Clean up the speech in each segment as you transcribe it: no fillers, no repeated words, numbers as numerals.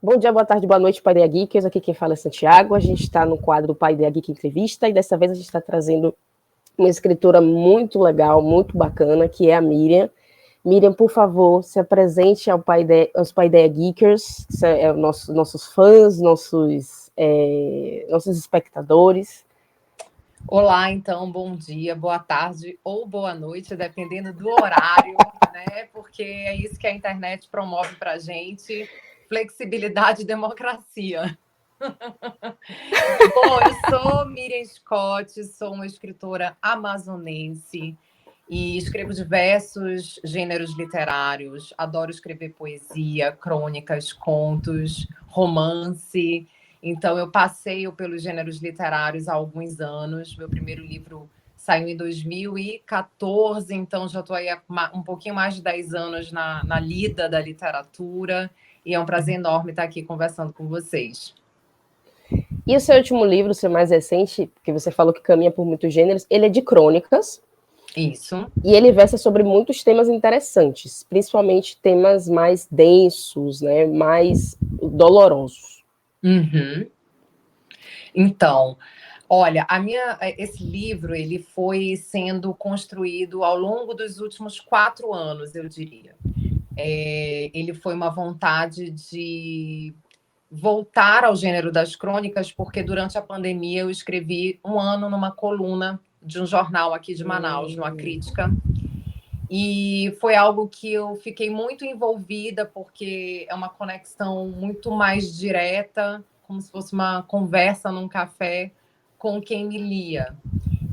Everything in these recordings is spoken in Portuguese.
Bom dia, boa tarde, boa noite, Paideia Geekers. Aqui quem fala é Santiago. A gente está no quadro Paideia Geek Entrevista e dessa vez a gente está trazendo uma escritora muito legal, muito bacana, que é a Miriam. Miriam, por favor, se apresente aos Paideia Geekers, nossos fãs, nossos espectadores. Olá, então, bom dia, boa tarde ou boa noite, dependendo do horário, né? Porque é isso que a internet promove para a gente, flexibilidade e democracia. Bom, eu sou Miriam Scott, sou uma escritora amazonense e escrevo diversos gêneros literários. Adoro escrever poesia, crônicas, contos, romance. Então, eu passeio pelos gêneros literários há alguns anos. Meu primeiro livro saiu em 2014, então já estou aí há um pouquinho mais de 10 anos na lida da literatura. E é um prazer enorme estar aqui conversando com vocês. E o seu último livro, o seu mais recente, que você falou que caminha por muitos gêneros, ele é de crônicas. Isso. E ele versa sobre muitos temas interessantes, principalmente temas mais densos, né, mais dolorosos. Uhum. Então, olha, esse livro ele foi sendo construído ao longo dos últimos 4 anos, eu diria. Ele foi uma vontade de voltar ao gênero das crônicas, porque durante a pandemia eu escrevi um ano numa coluna de um jornal aqui de Manaus, numa crítica. E foi algo que eu fiquei muito envolvida, porque é uma conexão muito mais direta, como se fosse uma conversa num café com quem me lia.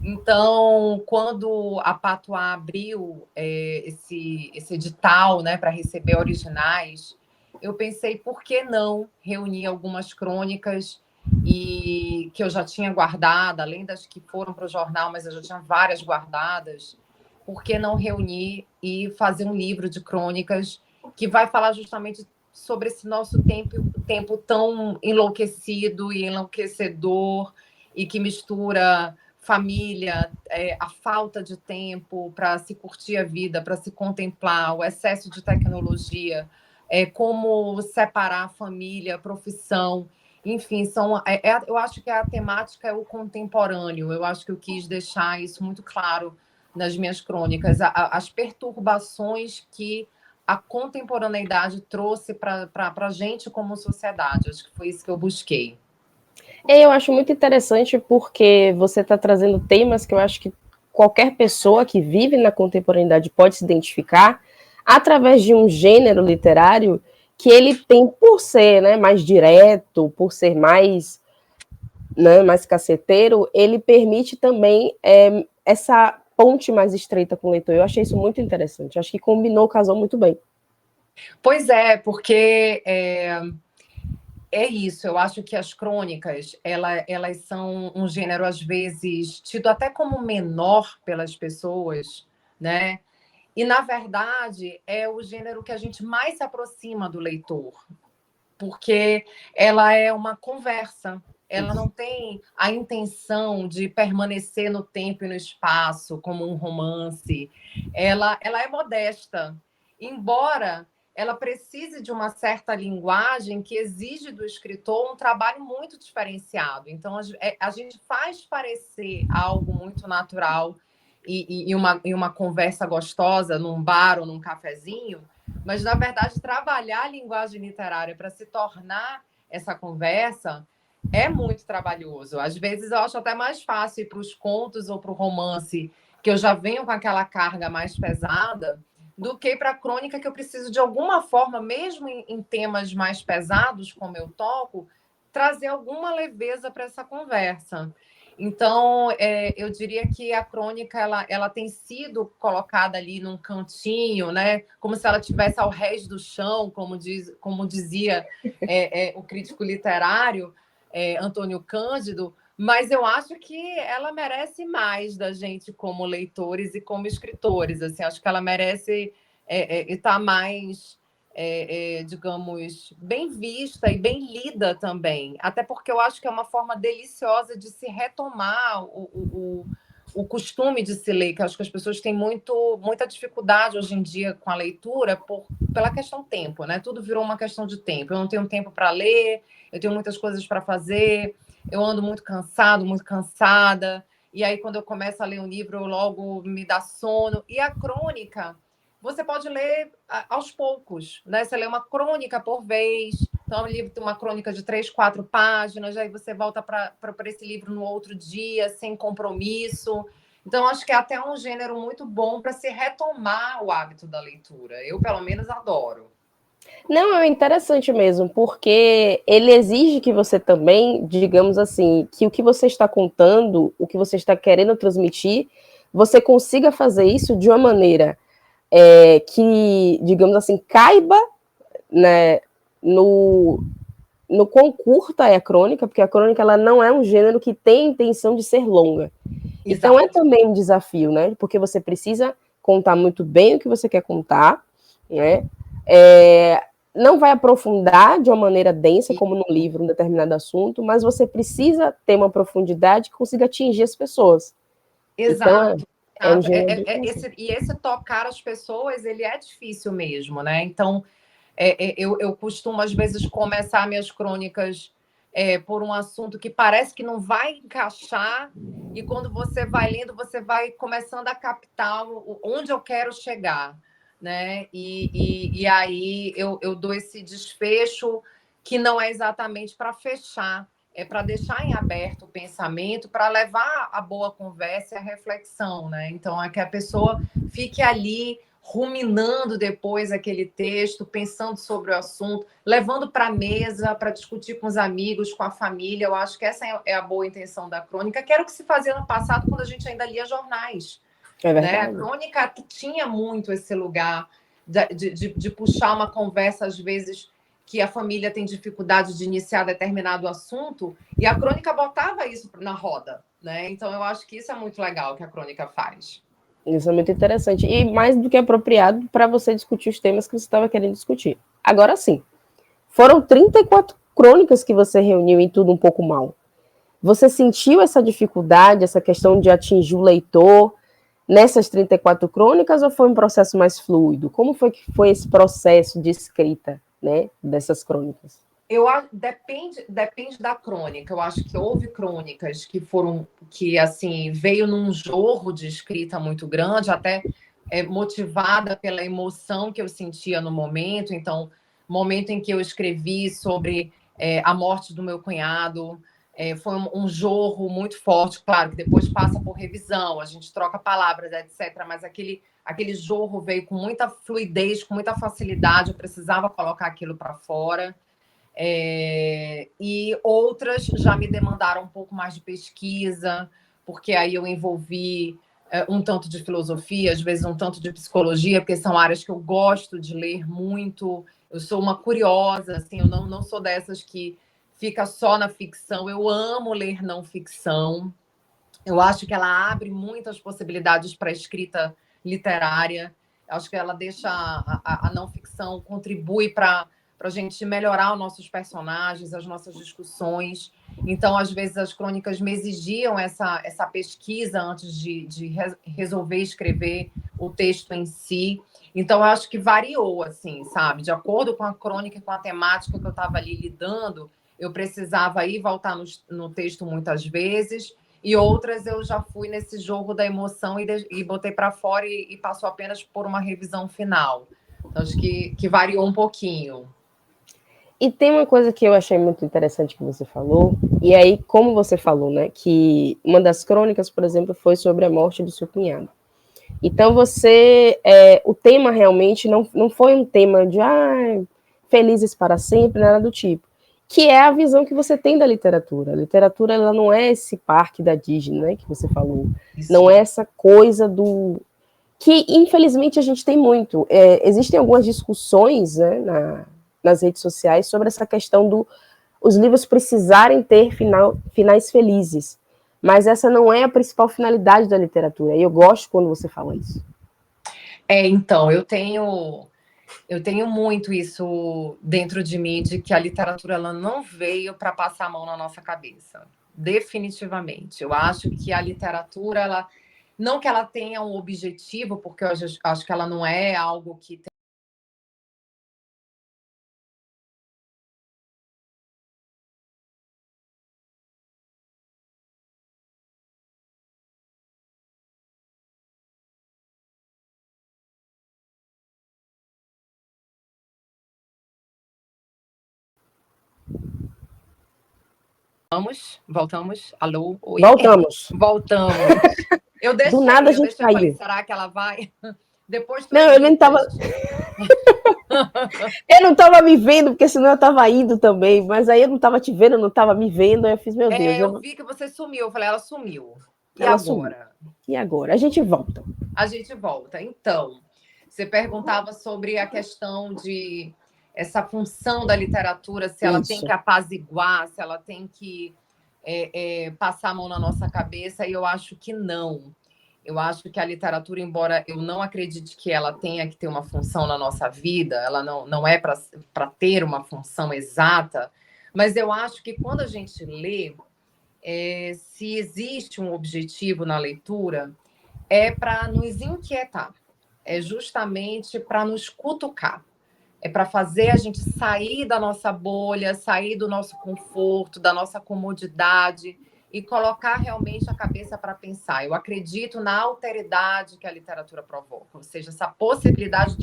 Então, quando a Patois abriu esse edital, né, para receber originais, eu pensei, por que não reunir algumas crônicas e que eu já tinha guardado, além das que foram para o jornal, mas eu já tinha várias guardadas, por que não reunir e fazer um livro de crônicas que vai falar justamente sobre esse nosso tempo tão enlouquecido e enlouquecedor e que mistura família, a falta de tempo para se curtir a vida, para se contemplar, o excesso de tecnologia, como separar a família, a profissão, enfim, eu acho que a temática é o contemporâneo, eu acho que eu quis deixar isso muito claro nas minhas crônicas, as perturbações que a contemporaneidade trouxe para a gente como sociedade, acho que foi isso que eu busquei. Eu acho muito interessante porque você está trazendo temas que eu acho que qualquer pessoa que vive na contemporaneidade pode se identificar através de um gênero literário que ele tem, por ser, né, mais direto, por ser mais, né, mais caceteiro, ele permite também essa ponte mais estreita com o leitor. Eu achei isso muito interessante. Eu acho que combinou, casou muito bem. Pois é, porque é isso, eu acho que as crônicas, elas são um gênero, às vezes, tido até como menor pelas pessoas, né? E, na verdade, é o gênero que a gente mais se aproxima do leitor, porque ela é uma conversa, ela não tem a intenção de permanecer no tempo e no espaço, como um romance. Ela é modesta, embora ela precise de uma certa linguagem que exige do escritor um trabalho muito diferenciado. Então, a gente faz parecer algo muito natural e uma conversa gostosa num bar ou num cafezinho, mas, na verdade, trabalhar a linguagem literária para se tornar essa conversa é muito trabalhoso. Às vezes, eu acho até mais fácil ir para os contos ou para o romance, que eu já venho com aquela carga mais pesada, do que para a crônica, que eu preciso, de alguma forma, mesmo em temas mais pesados, como eu toco, trazer alguma leveza para essa conversa. Então, eu diria que a crônica ela tem sido colocada ali num cantinho, né? Como se ela tivesse ao rés do chão, como dizia o crítico literário Antônio Cândido, mas eu acho que ela merece mais da gente como leitores e como escritores. Assim, acho que ela merece estar mais, digamos, bem vista e bem lida também. Até porque eu acho que é uma forma deliciosa de se retomar o o costume de se ler, que acho que as pessoas têm muita dificuldade hoje em dia com a leitura pela questão tempo, né? Tudo virou uma questão de tempo. Eu não tenho tempo para ler, eu tenho muitas coisas para fazer, eu ando muito cansado, muito cansada, e aí quando eu começo a ler um livro, eu logo me dá sono. E a crônica, você pode ler aos poucos, né? Você lê uma crônica por vez, então o livro tem uma crônica de 3, 4 páginas, aí você volta para esse livro no outro dia, sem compromisso. Então, acho que é até um gênero muito bom para se retomar o hábito da leitura. Eu, pelo menos, adoro. Não, é interessante mesmo, porque ele exige que você também, digamos assim, que o que você está contando, o que você está querendo transmitir, você consiga fazer isso de uma maneira que, digamos assim, caiba, né, no quão curta é a crônica, porque a crônica ela não é um gênero que tem intenção de ser longa. Exato. Então é também um desafio, né? Porque você precisa contar muito bem o que você quer contar, né? Não vai aprofundar de uma maneira densa, como no livro, um determinado assunto, mas você precisa ter uma profundidade que consiga atingir as pessoas. Exato. Então, um gênero esse tocar as pessoas, ele é difícil mesmo, né? Então, eu costumo, às vezes, começar minhas crônicas por um assunto que parece que não vai encaixar, e quando você vai lendo, você vai começando a captar onde eu quero chegar, né? E aí eu dou esse desfecho que não é exatamente para fechar, é para deixar em aberto o pensamento, para levar a boa conversa e a reflexão, né? Então, é que a pessoa fique ali ruminando depois aquele texto, pensando sobre o assunto, levando para a mesa para discutir com os amigos, com a família. Eu acho que essa é a boa intenção da crônica, que era o que se fazia no passado quando a gente ainda lia jornais. É verdade. Né? A crônica tinha muito esse lugar de puxar uma conversa, às vezes, que a família tem dificuldade de iniciar determinado assunto, e a crônica botava isso na roda. Né? Então, eu acho que isso é muito legal que a crônica faz. Isso é muito interessante. E mais do que apropriado para você discutir os temas que você estava querendo discutir. Agora sim, foram 34 crônicas que você reuniu em Tudo Um Pouco Mal. Você sentiu essa dificuldade, essa questão de atingir o leitor nessas 34 crônicas, ou foi um processo mais fluido? Como foi que foi esse processo de escrita, né, dessas crônicas? Depende da crônica. Eu acho que houve crônicas que assim veio num jorro de escrita muito grande, até motivada pela emoção que eu sentia no momento. Então, momento em que eu escrevi sobre a morte do meu cunhado, foi um jorro muito forte. Claro que depois passa por revisão, a gente troca palavras, etc. Mas aquele jorro veio com muita fluidez, com muita facilidade. Eu precisava colocar aquilo para fora. E outras já me demandaram um pouco mais de pesquisa, porque aí eu envolvi um tanto de filosofia, às vezes um tanto de psicologia, porque são áreas que eu gosto de ler muito. Eu sou uma curiosa, assim, eu não sou dessas que fica só na ficção. Eu amo ler não ficção. Eu acho que ela abre muitas possibilidades para a escrita literária. Acho que ela deixa a não ficção, contribui para a gente melhorar os nossos personagens, as nossas discussões. Então, às vezes, as crônicas me exigiam essa pesquisa antes de resolver escrever o texto em si. Então, eu acho que variou, assim, sabe? De acordo com a crônica e com a temática que eu estava ali lidando, eu precisava ir voltar no texto muitas vezes, e outras eu já fui nesse jogo da emoção e botei para fora e passou apenas por uma revisão final. Então, acho que variou um pouquinho. E tem uma coisa que eu achei muito interessante que você falou, e aí, como você falou, né, que uma das crônicas, por exemplo, foi sobre a morte do seu cunhado. Então, o tema realmente não foi um tema de felizes para sempre, nada do tipo, que é a visão que você tem da literatura. A literatura, ela não é esse parque da Disney, né, que você falou. Isso. Não é essa coisa que, infelizmente, a gente tem muito. Existem algumas discussões, né, nas redes sociais sobre essa questão os livros precisarem ter finais felizes. Mas essa não é a principal finalidade da literatura. E eu gosto quando você fala isso. Então, eu tenho muito isso dentro de mim, de que a literatura ela não veio para passar a mão na nossa cabeça. Definitivamente. Eu acho que a literatura Não que ela tenha um objetivo, porque eu acho que ela não é algo que voltamos. Alô, oi. Voltamos. Voltamos. Eu Do nada a deixei, gente eu falei, caiu. será que ela vai? Depois tu Não, eu não tava. editas. Eu não tava me vendo, porque senão eu tava indo também. Mas aí eu não tava te vendo, eu não tava me vendo. Aí eu fiz, meu Deus, Eu vi que você sumiu. Eu falei, ela sumiu. E ela sumiu. agora? E agora? A gente volta. A gente volta. Então, você perguntava sobre a questão de essa função da literatura, se ela tem Isso. que apaziguar, se ela tem que passar a mão na nossa cabeça, e eu acho que não. Eu acho que a literatura, embora eu não acredite que ela tenha que ter uma função na nossa vida, ela não é para ter uma função exata, mas eu acho que quando a gente lê, se existe um objetivo na leitura, é para nos inquietar, é justamente para nos cutucar, é para fazer a gente sair da nossa bolha, sair do nosso conforto, da nossa comodidade e colocar realmente a cabeça para pensar. Eu acredito na alteridade que a literatura provoca, ou seja, essa possibilidade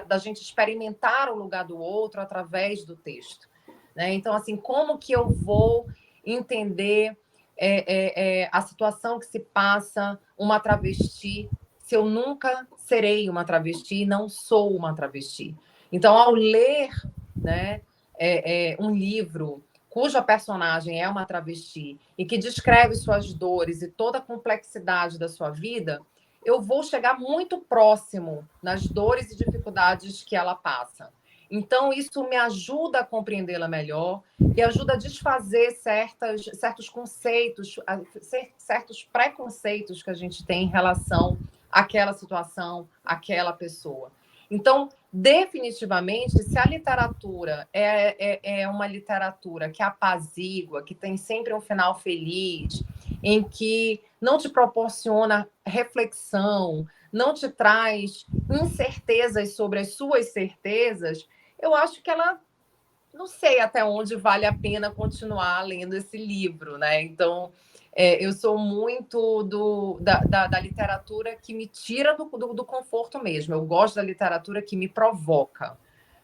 da gente experimentar o lugar do outro através do texto. Né? Então, assim, como que eu vou entender a situação que se passa uma travesti se eu nunca serei uma travesti e não sou uma travesti? Então, ao ler, né, um livro cuja personagem é uma travesti e que descreve suas dores e toda a complexidade da sua vida, eu vou chegar muito próximo nas dores e dificuldades que ela passa. Então, isso me ajuda a compreendê-la melhor e ajuda a desfazer certos conceitos, certos preconceitos que a gente tem em relação àquela situação, àquela pessoa. Então, definitivamente, se a literatura é uma literatura que apazigua, que tem sempre um final feliz, em que não te proporciona reflexão, não te traz incertezas sobre as suas certezas, eu acho que ela não sei até onde vale a pena continuar lendo esse livro, né? Então, eu sou muito da literatura que me tira do conforto mesmo. Eu gosto da literatura que me provoca,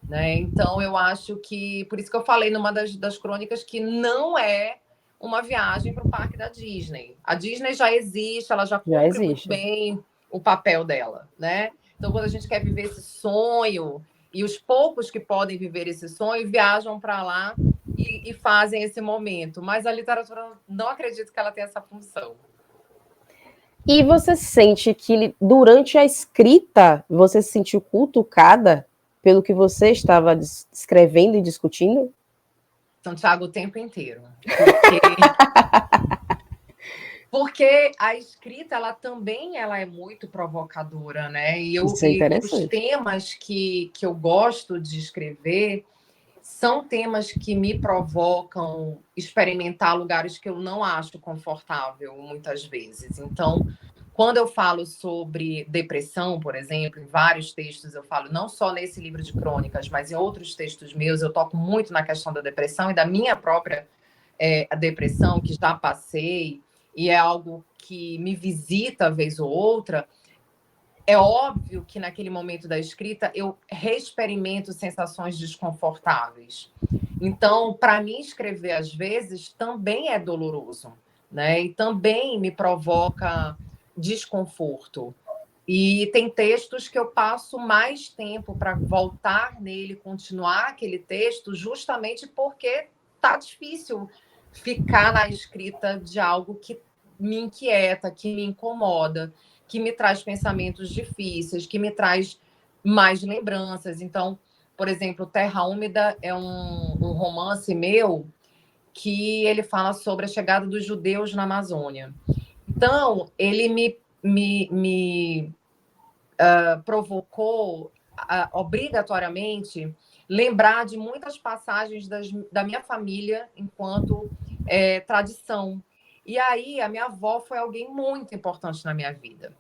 né? Então, eu acho que... Por isso que eu falei numa das crônicas que não é uma viagem para o parque da Disney. A Disney já existe, ela já cumpre muito bem o papel dela, né? Então, quando a gente quer viver esse sonho, e os poucos que podem viver esse sonho viajam para lá e fazem esse momento. Mas a literatura, não acredito que ela tenha essa função. E você sente que durante a escrita você se sentiu cutucada pelo que você estava escrevendo e discutindo? Santiago, o tempo inteiro. Porque a escrita, ela também é muito provocadora, né? E Isso é interessante. os temas que eu gosto de escrever são temas que me provocam experimentar lugares que eu não acho confortável, muitas vezes. Então, quando eu falo sobre depressão, por exemplo, em vários textos eu falo, não só nesse livro de crônicas, mas em outros textos meus, eu toco muito na questão da depressão e da minha própria depressão, que já passei, e é algo que me visita vez ou outra. É óbvio que naquele momento da escrita eu reexperimento sensações desconfortáveis. Então, para mim, escrever às vezes também é doloroso, né? E também me provoca desconforto. E tem textos que eu passo mais tempo para voltar nele, continuar aquele texto, justamente porque tá difícil ficar na escrita de algo que me inquieta, que me incomoda, que me traz pensamentos difíceis, que me traz mais lembranças. Então, por exemplo, Terra Úmida é um romance meu que ele fala sobre a chegada dos judeus na Amazônia. Então, ele me provocou obrigatoriamente lembrar de muitas passagens da minha família enquanto tradição. E aí, a minha avó foi alguém muito importante na minha vida.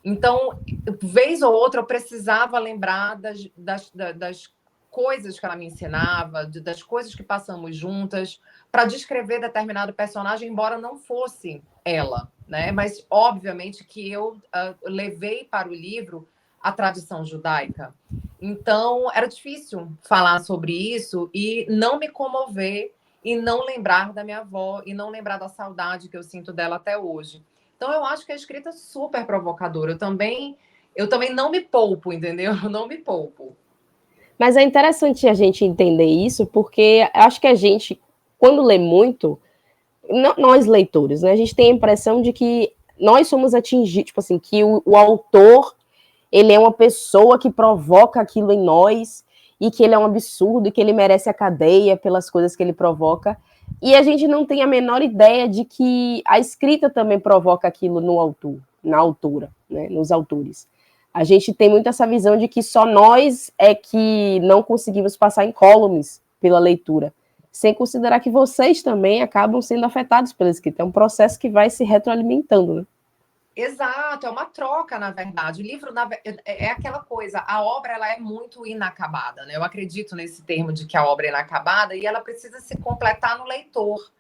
Então, vez ou outra, eu precisava lembrar das coisas que ela me ensinava, das coisas que passamos juntas, para descrever determinado personagem, embora não fosse ela, né? Mas, obviamente, que eu levei para o livro a tradição judaica. Então, era difícil falar sobre isso e não me comover e não lembrar da minha avó e não lembrar da saudade que eu sinto dela até hoje. Então, eu acho que a escrita é super provocadora. Eu também não me poupo, entendeu? Eu não me poupo. Mas é interessante a gente entender isso, porque acho que a gente, quando lê muito, nós leitores, né, a gente tem a impressão de que nós somos atingidos, tipo assim, que o autor, ele é uma pessoa que provoca aquilo em nós, e que ele é um absurdo, e que ele merece a cadeia pelas coisas que ele provoca, e a gente não tem a menor ideia de que a escrita também provoca aquilo no autor, na autora, né, nos autores. A gente tem muito essa visão de que só nós é que não conseguimos passar incólumes pela leitura, sem considerar que vocês também acabam sendo afetados pela escrita. É um processo que vai se retroalimentando, né? Exato, é uma troca, na verdade. O livro é aquela coisa, a obra ela é muito inacabada, né? Eu acredito nesse termo de que a obra é inacabada e ela precisa se completar no leitor.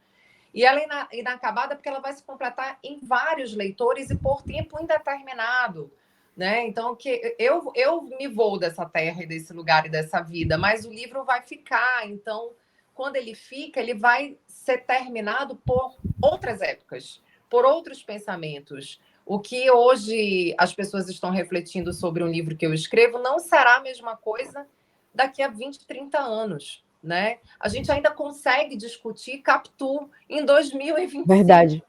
E ela é inacabada porque ela vai se completar em vários leitores e por tempo indeterminado. Né? Então, que eu me vou dessa terra e desse lugar e dessa vida, mas o livro vai ficar. Então, quando ele fica, ele vai ser terminado por outras épocas, por outros pensamentos. O que hoje as pessoas estão refletindo sobre um livro que eu escrevo não será a mesma coisa daqui a 20, 30 anos. Né? A gente ainda consegue discutir Capitu em 2025. Verdade.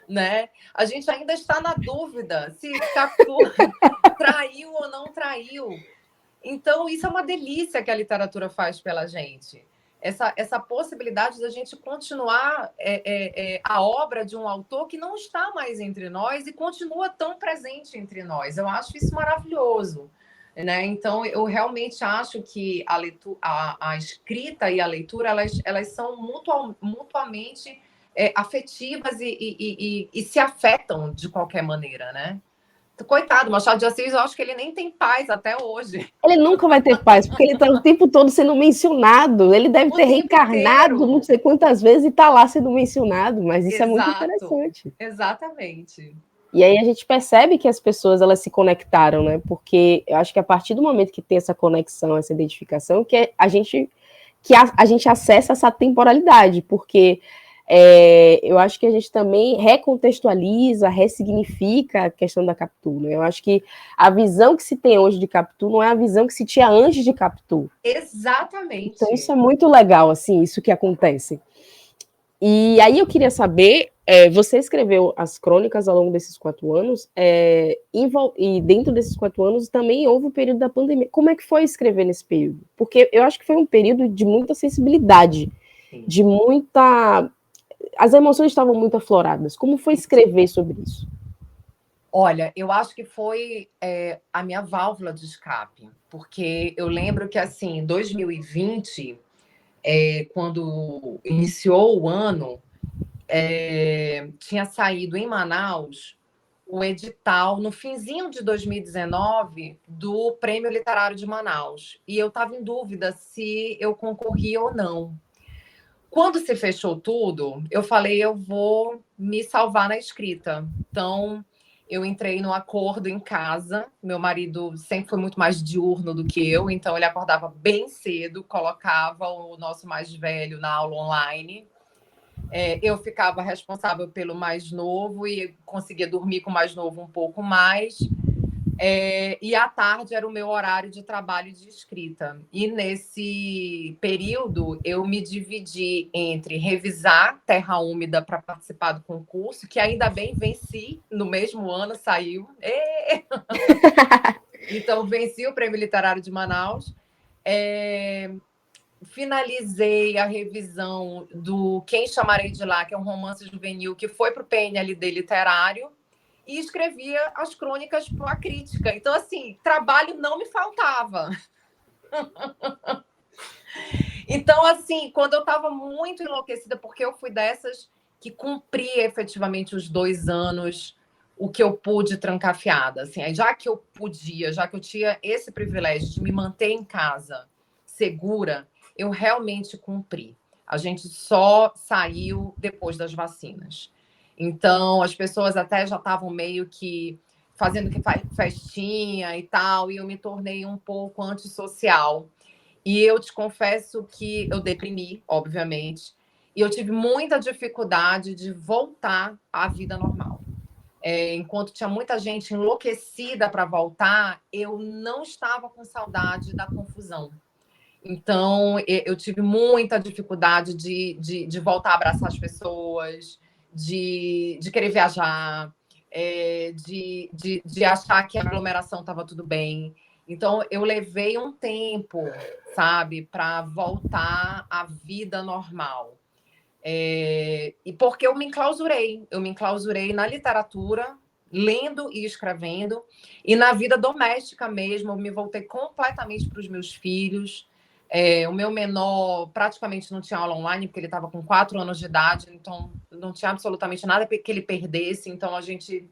Né? A gente ainda está na dúvida se Capitu traiu ou não traiu. Então, isso é uma delícia que a literatura faz pela gente. Essa possibilidade da gente continuar a obra de um autor que não está mais entre nós e continua tão presente entre nós. Eu acho isso maravilhoso. Né? Então, eu realmente acho que a escrita e a leitura elas são mutuamente afetivas e se afetam de qualquer maneira, né? Coitado, Machado de Assis, eu acho que ele nem tem paz até hoje. Ele nunca vai ter paz, porque ele está o tempo todo sendo mencionado. Ele deve O ter tempo reencarnado não inteiro. sei quantas vezes e está lá sendo mencionado, mas isso é muito Exato, interessante. exatamente. E aí a gente percebe que as pessoas elas se conectaram, né? Porque eu acho que a partir do momento que tem essa conexão, essa identificação, que a gente acessa essa temporalidade, porque eu acho que a gente também recontextualiza, ressignifica a questão da Capitu, né? Eu acho que a visão que se tem hoje de Capitu não é a visão que se tinha antes de Capitu. Exatamente. Então isso é muito legal, assim, isso que acontece. E aí eu queria saber, você escreveu as crônicas ao longo desses 4 anos, e dentro desses 4 anos também houve o período da pandemia. Como é que foi escrever nesse período? Porque eu acho que foi um período de muita sensibilidade, Sim. de muita... As emoções estavam muito afloradas. Como foi escrever sobre isso? Olha, eu acho que foi a minha válvula de escape, porque eu lembro que, assim, em 2020, quando iniciou o ano, tinha saído em Manaus o edital, no finzinho de 2019, do Prêmio Literário de Manaus. E eu estava em dúvida se eu concorria ou não. Quando se fechou tudo, eu falei, eu vou me salvar na escrita. Então, eu entrei no acordo em casa. Meu marido sempre foi muito mais diurno do que eu, então ele acordava bem cedo, colocava o nosso mais velho na aula online. Eu ficava responsável pelo mais novo e conseguia dormir com o mais novo um pouco mais. E à tarde era o meu horário de trabalho de escrita. E nesse período eu me dividi entre revisar Terra Úmida para participar do concurso, que ainda bem venci, no mesmo ano saiu. Então venci o Prêmio Literário de Manaus. Finalizei a revisão do Quem Chamarei de Lá, que é um romance juvenil que foi para o PNLD literário, e escrevia as crônicas para a crítica. Então, assim, trabalho não me faltava. Então, assim, quando eu estava muito enlouquecida, porque eu fui dessas que cumpri efetivamente os 2 anos, o que eu pude trancafiada. Assim, aí, já que eu tinha esse privilégio de me manter em casa segura, eu realmente cumpri. A gente só saiu depois das vacinas. Então, as pessoas até já estavam meio que fazendo que festinha e tal, e eu me tornei um pouco antissocial. E eu te confesso que eu deprimi, obviamente, e eu tive muita dificuldade de voltar à vida normal. Enquanto tinha muita gente enlouquecida para voltar, eu não estava com saudade da confusão. Então, eu tive muita dificuldade de voltar a abraçar as pessoas, de querer viajar, de achar que a aglomeração estava tudo bem. Então, eu levei um tempo, sabe, para voltar à vida normal. E porque eu me enclausurei na literatura, lendo e escrevendo, e na vida doméstica mesmo, eu me voltei completamente para os meus filhos. O meu menor praticamente não tinha aula online, porque ele estava com 4 anos de idade, então não tinha absolutamente nada que ele perdesse. Então a gente,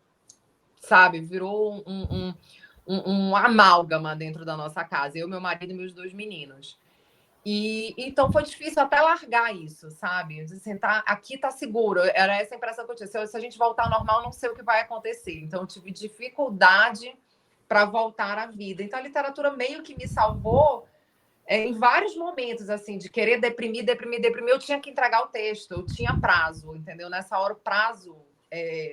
sabe, virou um amálgama dentro da nossa casa, eu, meu marido e meus 2 meninos. E então foi difícil até largar isso, sabe? De sentar, aqui tá seguro. Era essa a impressão que eu tinha. Se a gente voltar ao normal, não sei o que vai acontecer. Então, eu tive dificuldade para voltar à vida. Então, a literatura meio que me salvou em vários momentos, assim, de querer deprimir. Eu tinha que entregar o texto, eu tinha prazo, entendeu? Nessa hora, o prazo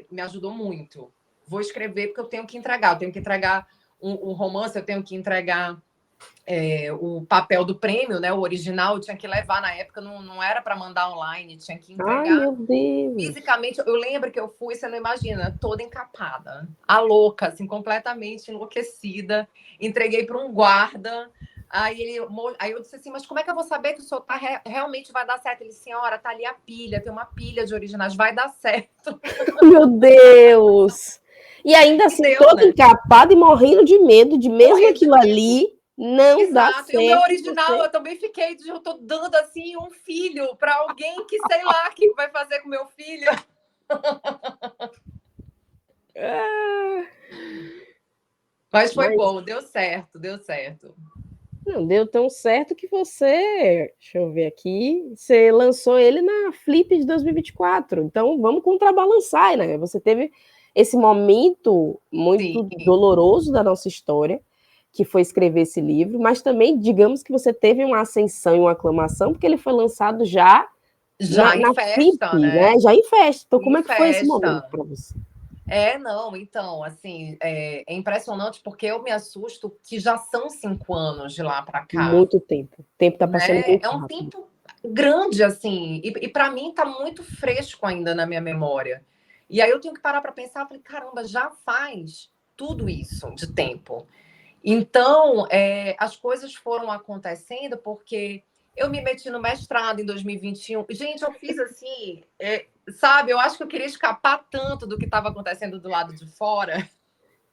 me ajudou muito. Vou escrever porque eu tenho que entregar um romance, eu tenho que entregar o papel do prêmio, né? O original eu tinha que levar na época, não era para mandar online, tinha que entregar. Ai, meu Deus! Fisicamente. Eu lembro que eu fui, você não imagina, toda encapada, a louca, assim, completamente enlouquecida. Entreguei para um guarda. Aí eu disse assim, mas como é que eu vou saber que o senhor realmente vai dar certo? Ele disse, senhora, tá ali a pilha, tem uma pilha de originais, vai dar certo. Meu Deus! E ainda assim, todo né? encapado e morrendo de medo de mesmo aquilo ali não dá certo. E o meu original, eu também fiquei, eu tô dando assim um filho para alguém que sei lá o que vai fazer com meu filho. Mas foi bom, deu certo, deu certo. Não, deu tão certo que você, deixa eu ver aqui, você lançou ele na Flip de 2024. Então, vamos contrabalançar, né? Você teve esse momento muito doloroso da nossa história, que foi escrever esse livro, mas também, digamos que você teve uma ascensão e uma aclamação, porque ele foi lançado já em festa, Flip, né? Já em festa. Então, como em é que foi esse momento para você? Não, então, assim, é impressionante porque eu me assusto que já são 5 anos de lá para cá. Muito tempo. O tempo está passando muito rápido. Tempo grande, assim, e para mim está muito fresco ainda na minha memória. E aí eu tenho que parar para pensar, falei, caramba, já faz tudo isso de tempo. Então, as coisas foram acontecendo porque eu me meti no mestrado em 2021. Gente, eu fiz assim, sabe? Eu acho que eu queria escapar tanto do que estava acontecendo do lado de fora.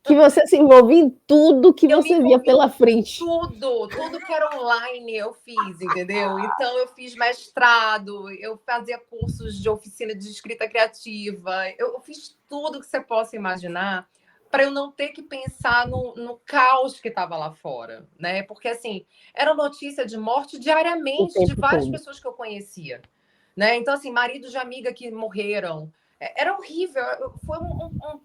Que você se envolvia em tudo que você via pela frente. Tudo que era online eu fiz, entendeu? Então, eu fiz mestrado, eu fazia cursos de oficina de escrita criativa, eu fiz tudo que você possa imaginar para eu não ter que pensar no caos que estava lá fora, né? Porque, assim, era notícia de morte diariamente de várias pessoas que eu conhecia, né? Então, assim, maridos de amiga que morreram. Era horrível, foi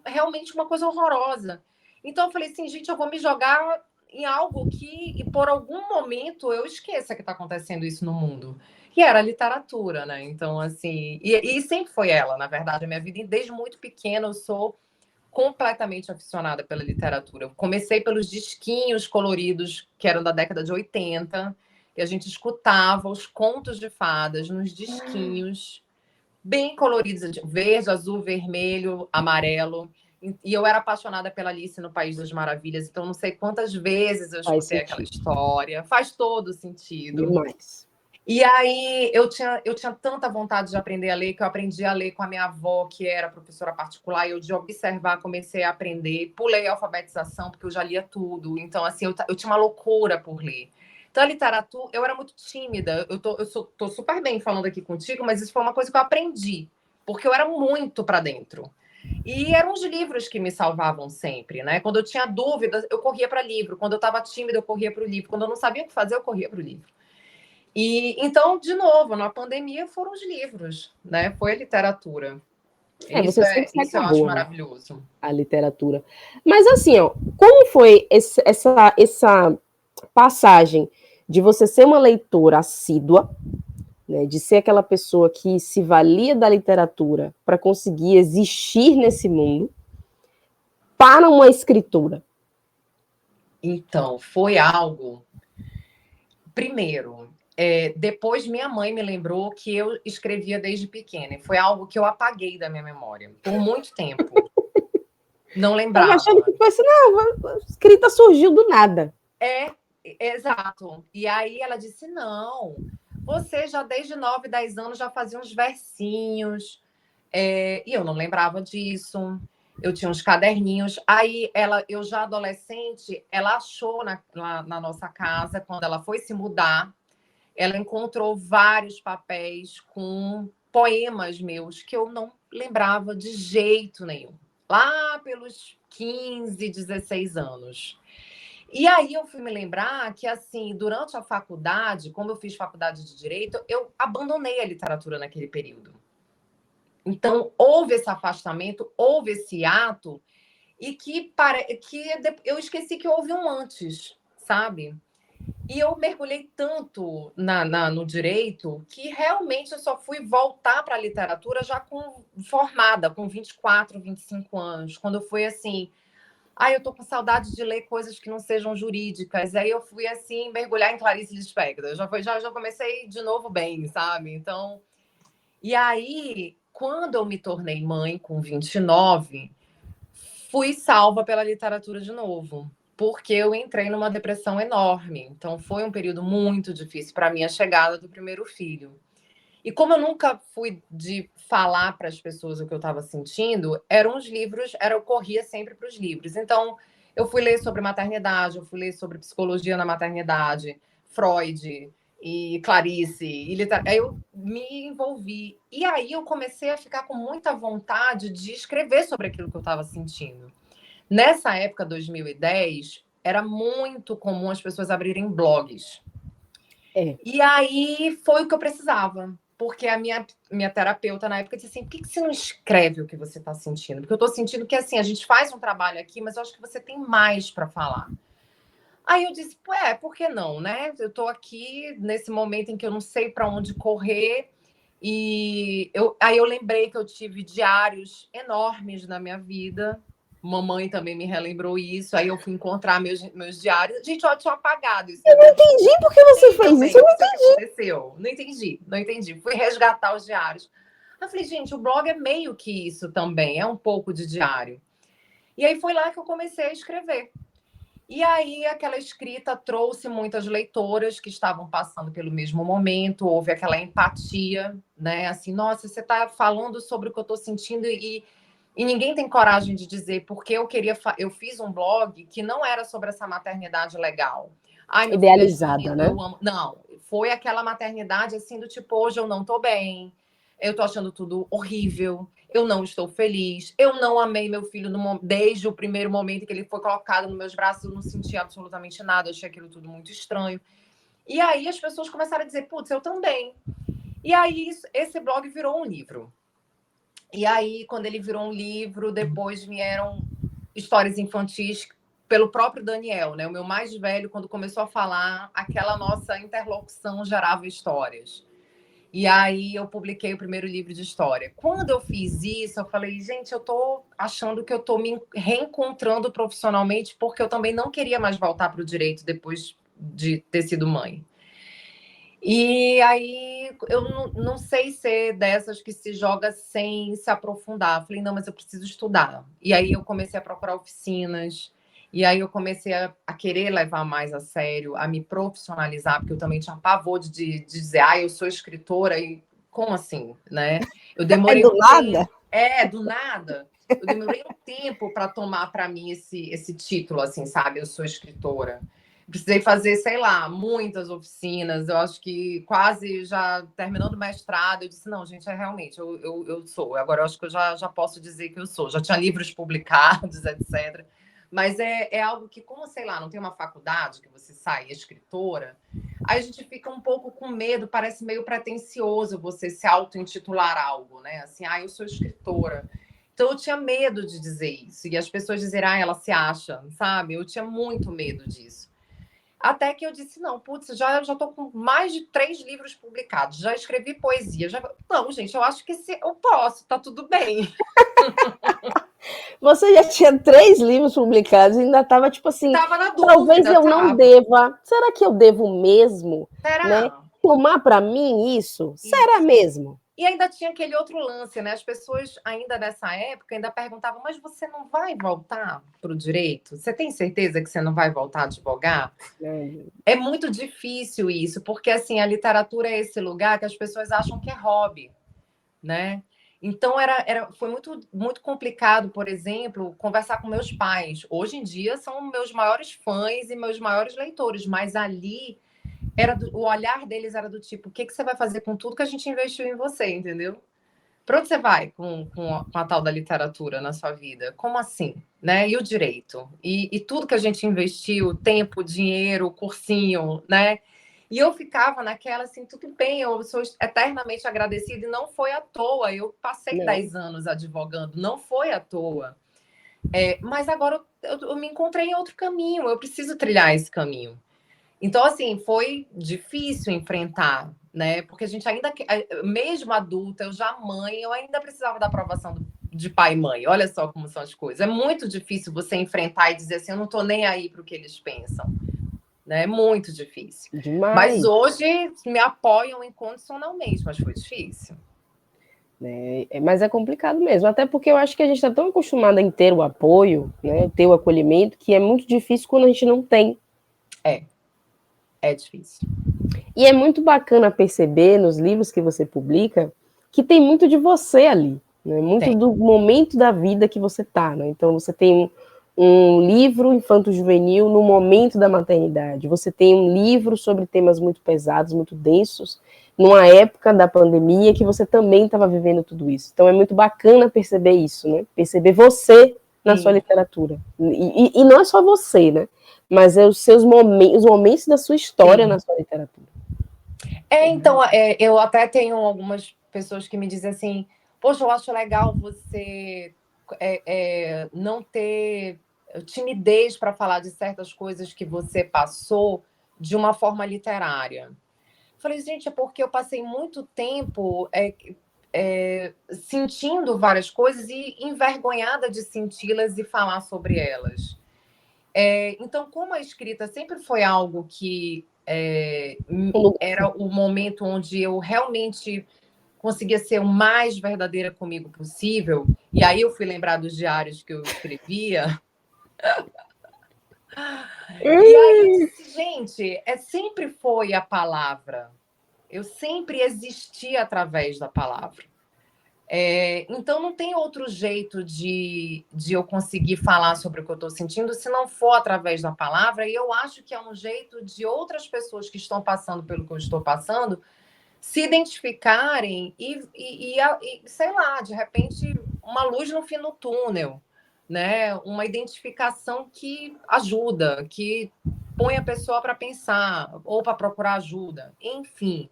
realmente uma coisa horrorosa. Então, eu falei assim, gente, eu vou me jogar em algo que, por algum momento, eu esqueça que está acontecendo isso no mundo. E era a literatura, né? Então, assim... E sempre foi ela, na verdade. A minha vida, desde muito pequena, eu sou completamente aficionada pela literatura. Eu comecei pelos disquinhos coloridos, que eram da década de 80, e a gente escutava os contos de fadas nos disquinhos, bem coloridos, verde, azul, vermelho, amarelo. E eu era apaixonada pela Alice no País das Maravilhas, então não sei quantas vezes eu escutei aquela história. Faz todo sentido. Demais. E aí eu tinha tanta vontade de aprender a ler que eu aprendi a ler com a minha avó, que era professora particular, e eu de observar comecei a aprender. Pulei a alfabetização, porque eu já lia tudo. Então, assim, eu tinha uma loucura por ler. Então, a literatura, eu era muito tímida. Eu tô super bem falando aqui contigo, mas isso foi uma coisa que eu aprendi. porque eu era muito para dentro. E eram os livros que me salvavam sempre, né? Quando eu tinha dúvidas, eu corria para livro. Quando eu estava tímida, eu corria para o livro. Quando eu não sabia o que fazer, eu corria para o livro. E então, de novo, na pandemia foram os livros, né? Foi a literatura. Você sempre se Isso eu acho agarrou, né, maravilhoso. a literatura. Mas assim, ó, como foi essa passagem de você ser uma leitora assídua, né, de ser aquela pessoa que se valia da literatura para conseguir existir nesse mundo, para uma escritura? Então, foi algo. Primeiro, depois minha mãe me lembrou que eu escrevia desde pequena. E foi algo que eu apaguei da minha memória por muito tempo. Não Estava achando lembrava. que fosse, não, a escrita surgiu do nada. Exato. E aí ela disse: não, você já desde 9, 10 anos já fazia uns versinhos. E eu não lembrava disso. Eu tinha uns caderninhos. Aí eu já adolescente, ela achou na nossa casa, quando ela foi se mudar, ela encontrou vários papéis com poemas meus que eu não lembrava de jeito nenhum. Lá pelos 15, 16 anos. E aí eu fui me lembrar que, assim, durante a faculdade, como eu fiz faculdade de Direito, eu abandonei a literatura naquele período. Então, houve esse afastamento, houve esse ato, e que eu esqueci que houve um antes, sabe? E eu mergulhei tanto no direito que realmente eu só fui voltar para a literatura já formada, com 24, 25 anos, quando eu fui assim. Eu tô com saudade de ler coisas que não sejam jurídicas. Aí eu fui assim mergulhar em Clarice Lispector. Já comecei de novo bem, sabe? Então, e aí, quando eu me tornei mãe com 29, fui salva pela literatura de novo, porque eu entrei numa depressão enorme. Então, foi um período muito difícil para mim a chegada do primeiro filho. E como eu nunca fui de falar para as pessoas o que eu estava sentindo, eram os livros, eu corria sempre para os livros. Então, eu fui ler sobre maternidade, eu fui ler sobre psicologia na maternidade, Freud e Clarice, aí eu me envolvi. E aí eu comecei a ficar com muita vontade de escrever sobre aquilo que eu estava sentindo. Nessa época, 2010, era muito comum as pessoas abrirem blogs. E aí foi o que eu precisava. Porque a minha terapeuta na época disse assim: por que você não escreve o que você está sentindo? Porque eu estou sentindo que assim, a gente faz um trabalho aqui, mas eu acho que você tem mais para falar. Aí eu disse: por que não, né? Eu estou aqui nesse momento em que eu não sei para onde correr. Aí eu lembrei que eu tive diários enormes na minha vida. Mamãe também me relembrou isso. Aí eu fui encontrar meus diários. Gente, eu tinha apagado isso. Eu não entendi por que você fez isso. Eu não entendi. O que aconteceu. Não entendi. Fui resgatar os diários. Eu falei, gente, o blog é meio que isso também. É um pouco de diário. E aí foi lá que eu comecei a escrever. E aí aquela escrita trouxe muitas leitoras que estavam passando pelo mesmo momento. Houve aquela empatia, né? Assim, nossa, você está falando sobre o que eu estou sentindo e ninguém tem coragem de dizer, porque eu fiz um blog que não era sobre essa maternidade legal. Meu idealizada, filho é lindo, né? eu amo. Não, foi aquela maternidade assim do tipo, hoje eu não tô bem, eu tô achando tudo horrível, eu não estou feliz, eu não amei meu filho desde o primeiro momento que ele foi colocado nos meus braços, eu não senti absolutamente nada, eu achei aquilo tudo muito estranho. E aí as pessoas começaram a dizer, putz, eu também. E aí esse blog virou um livro. E aí, quando ele virou um livro, depois vieram histórias infantis pelo próprio Daniel, né? O meu mais velho, quando começou a falar, aquela nossa interlocução gerava histórias. E aí eu publiquei o primeiro livro de história. Quando eu fiz isso, eu falei, gente, eu tô achando que eu tô me reencontrando profissionalmente, porque eu também não queria mais voltar para o direito depois de ter sido mãe. E aí eu não sei ser dessas que se joga sem se aprofundar. Falei, não, mas eu preciso estudar. E aí eu comecei a procurar oficinas, e aí eu comecei a querer levar mais a sério, a me profissionalizar, porque eu também tinha pavor de dizer, eu sou escritora, e como assim, né? Eu demorei do nada? do nada. Eu demorei um tempo para tomar para mim esse título, assim, sabe? Eu sou escritora. Precisei fazer, sei lá, muitas oficinas. Eu acho que quase já terminando o mestrado, eu disse, não, gente, realmente, eu sou. Agora eu acho que eu já posso dizer que eu sou. Já tinha livros publicados, etc. Mas é algo que, como, sei lá, não tem uma faculdade que você sai escritora, aí a gente fica um pouco com medo, parece meio pretensioso você se auto-intitular algo, né? Assim, eu sou escritora. Então eu tinha medo de dizer isso. E as pessoas dizerem, ela se acha, sabe? Eu tinha muito medo disso. Até que eu disse, não, putz, já estou com mais de 3 livros publicados, já escrevi poesia. Não, gente, eu acho que eu posso, tá tudo bem. Você já tinha 3 livros publicados e ainda estava tipo assim, Tava na talvez dúvida, eu não tava. deva. Será que eu devo mesmo, né? Será? Tomar para mim isso? Será Isso. mesmo? E ainda tinha aquele outro lance, né? As pessoas ainda nessa época ainda perguntavam, mas você não vai voltar para o direito? Você tem certeza que você não vai voltar a advogar? É muito difícil isso, porque assim, a literatura é esse lugar que as pessoas acham que é hobby, né? Então foi muito, muito complicado, por exemplo, conversar com meus pais. Hoje em dia são meus maiores fãs e meus maiores leitores, mas ali o olhar deles era do tipo, o que você vai fazer com tudo que a gente investiu em você, entendeu? Para onde você vai com a tal da literatura na sua vida? Como assim? Né? E o direito? E tudo que a gente investiu, tempo, dinheiro, cursinho, né? E eu ficava naquela assim, tudo bem, eu sou eternamente agradecida e não foi à toa. Eu passei Não. 10 anos advogando, não foi à toa. Mas agora eu me encontrei em outro caminho, eu preciso trilhar esse caminho. Então, assim, foi difícil enfrentar, né? Porque a gente ainda, mesmo adulta, eu já mãe, eu ainda precisava da aprovação de pai e mãe. Olha só como são as coisas. É muito difícil você enfrentar e dizer assim, eu não tô nem aí para o que eles pensam. Né? É muito difícil. Mas Demais. hoje me apoiam incondicionalmente, mas foi difícil. Mas é complicado mesmo, até porque eu acho que a gente está tão acostumado em ter o apoio, né, ter o acolhimento, que é muito difícil quando a gente não tem. É difícil. E é muito bacana perceber nos livros que você publica que tem muito de você ali, né? Muito do momento da vida que você está. Né? Então, você tem um livro infanto-juvenil no momento da maternidade, você tem um livro sobre temas muito pesados, muito densos, numa época da pandemia que você também estava vivendo tudo isso. Então, é muito bacana perceber isso, né? Perceber você na sua literatura. E não é só você, né? Mas é os momentos da sua história na sua literatura. Então, eu até tenho algumas pessoas que me dizem assim, poxa, eu acho legal você não ter timidez para falar de certas coisas que você passou de uma forma literária. Falei, gente, é porque eu passei muito tempo sentindo várias coisas e envergonhada de senti-las e falar sobre elas. Então, como a escrita sempre foi algo que era o momento onde eu realmente conseguia ser o mais verdadeira comigo possível, e aí eu fui lembrar dos diários que eu escrevia. E aí eu disse, gente, sempre foi a palavra. Eu sempre existi através da palavra. Então, não tem outro jeito de eu conseguir falar sobre o que eu estou sentindo se não for através da palavra. E eu acho que é um jeito de outras pessoas que estão passando pelo que eu estou passando se identificarem e sei lá, de repente, uma luz no fim do túnel, né? Uma identificação que ajuda, que põe a pessoa para pensar ou para procurar ajuda. Enfim.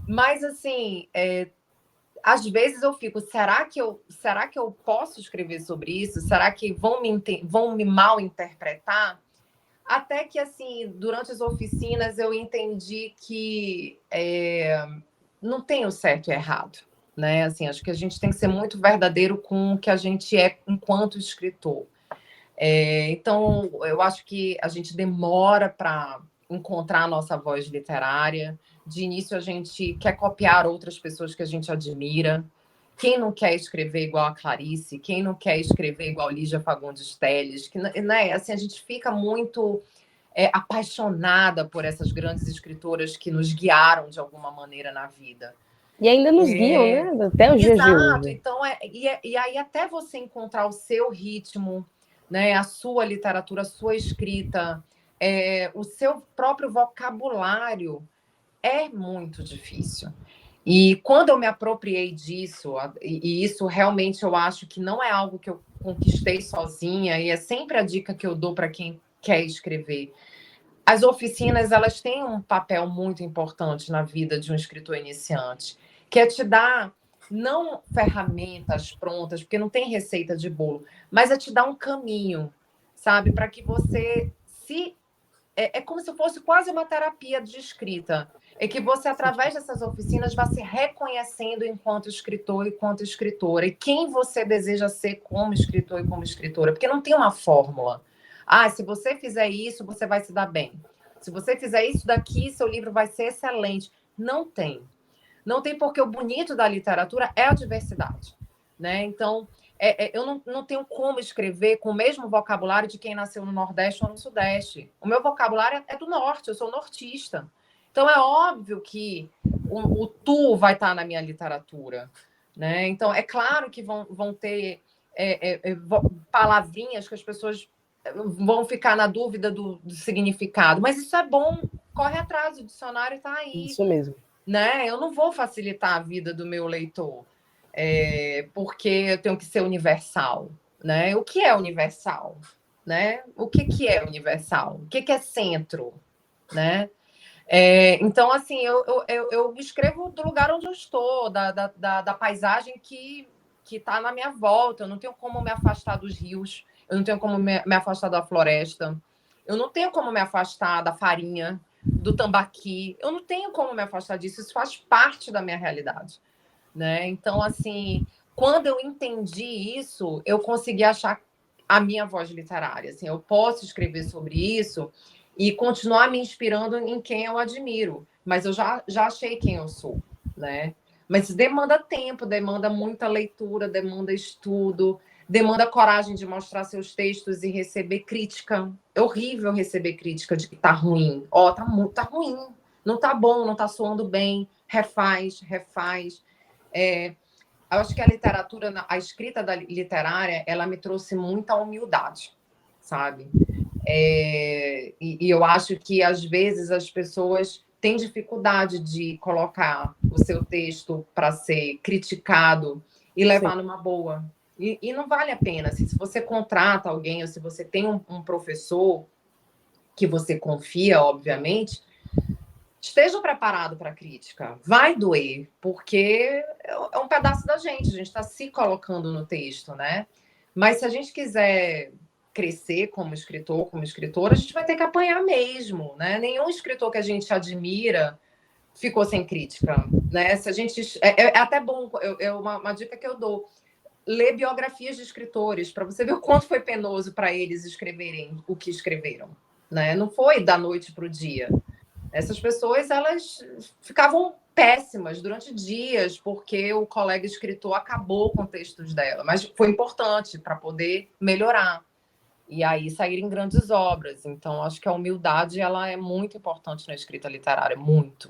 Mas, assim, às vezes eu fico, será que eu posso escrever sobre isso? Será que vão me mal interpretar? Até que, assim, durante as oficinas eu entendi que não tem o certo e errado, né? Assim, acho que a gente tem que ser muito verdadeiro com o que a gente é enquanto escritor. Então, eu acho que a gente demora para encontrar a nossa voz literária. De início, a gente quer copiar outras pessoas que a gente admira. Quem não quer escrever igual a Clarice? Quem não quer escrever igual Lígia Fagundes Telles? Que, né, assim, a gente fica muito apaixonada por essas grandes escritoras que nos guiaram de alguma maneira na vida. E ainda nos guiam, né? Até os dias de Exato. hoje. Então, e aí até você encontrar o seu ritmo, né? A sua literatura, a sua escrita, o seu próprio vocabulário é muito difícil. E quando eu me apropriei disso, e isso realmente eu acho que não é algo que eu conquistei sozinha, e é sempre a dica que eu dou para quem quer escrever. As oficinas, elas têm um papel muito importante na vida de um escritor iniciante, que é te dar não ferramentas prontas, porque não tem receita de bolo, mas é te dar um caminho, sabe, para que você se é como se fosse quase uma terapia de escrita. É que você, através dessas oficinas, vai se reconhecendo enquanto escritor e enquanto escritora. E quem você deseja ser como escritor e como escritora. Porque não tem uma fórmula. Ah, se você fizer isso, você vai se dar bem. Se você fizer isso daqui, seu livro vai ser excelente. Não tem. Não tem, porque o bonito da literatura é a diversidade, né? Então, eu não tenho como escrever com o mesmo vocabulário de quem nasceu no Nordeste ou no Sudeste. O meu vocabulário é do Norte, eu sou nortista. Então, é óbvio que o tu vai estar na minha literatura, né? Então, é claro que vão ter palavrinhas que as pessoas vão ficar na dúvida do significado, mas isso é bom, corre atrás, o dicionário está aí. Isso mesmo. Né? Eu não vou facilitar a vida do meu leitor, porque eu tenho que ser universal, né? O que é universal, né? O que é universal? O que é centro, né? Então, assim, eu escrevo do lugar onde eu estou, da paisagem que está na minha volta. Eu não tenho como me afastar dos rios, eu não tenho como me afastar da floresta, eu não tenho como me afastar da farinha, do tambaqui. Eu não tenho como me afastar disso, isso faz parte da minha realidade, né? Então, assim, quando eu entendi isso, eu consegui achar a minha voz literária. Assim, eu posso escrever sobre isso e continuar me inspirando em quem eu admiro, mas eu já achei quem eu sou, né? Mas demanda tempo, demanda muita leitura, demanda estudo, demanda coragem de mostrar seus textos e receber crítica. É horrível receber crítica de que tá ruim. Ó, tá ruim, não tá bom, não tá soando bem, refaz. Eu acho que a literatura, a escrita literária, ela me trouxe muita humildade, sabe? E eu acho que, às vezes, as pessoas têm dificuldade de colocar o seu texto para ser criticado e levar numa boa. E não vale a pena. Assim, se você contrata alguém ou se você tem um professor que você confia, obviamente, esteja preparado para a crítica. Vai doer, porque é um pedaço da gente. A gente está se colocando no texto, né? Mas se a gente quiser crescer como escritor, como escritora, a gente vai ter que apanhar mesmo, né? Nenhum escritor que a gente admira ficou sem crítica, né? Se a gente é até bom, uma dica que eu dou: ler biografias de escritores para você ver o quanto foi penoso para eles escreverem o que escreveram, né? Não foi da noite para o dia. Essas pessoas, elas ficavam péssimas durante dias porque o colega escritor acabou com textos dela, mas foi importante para poder melhorar e aí saírem grandes obras. Então, acho que a humildade, ela é muito importante na escrita literária, muito.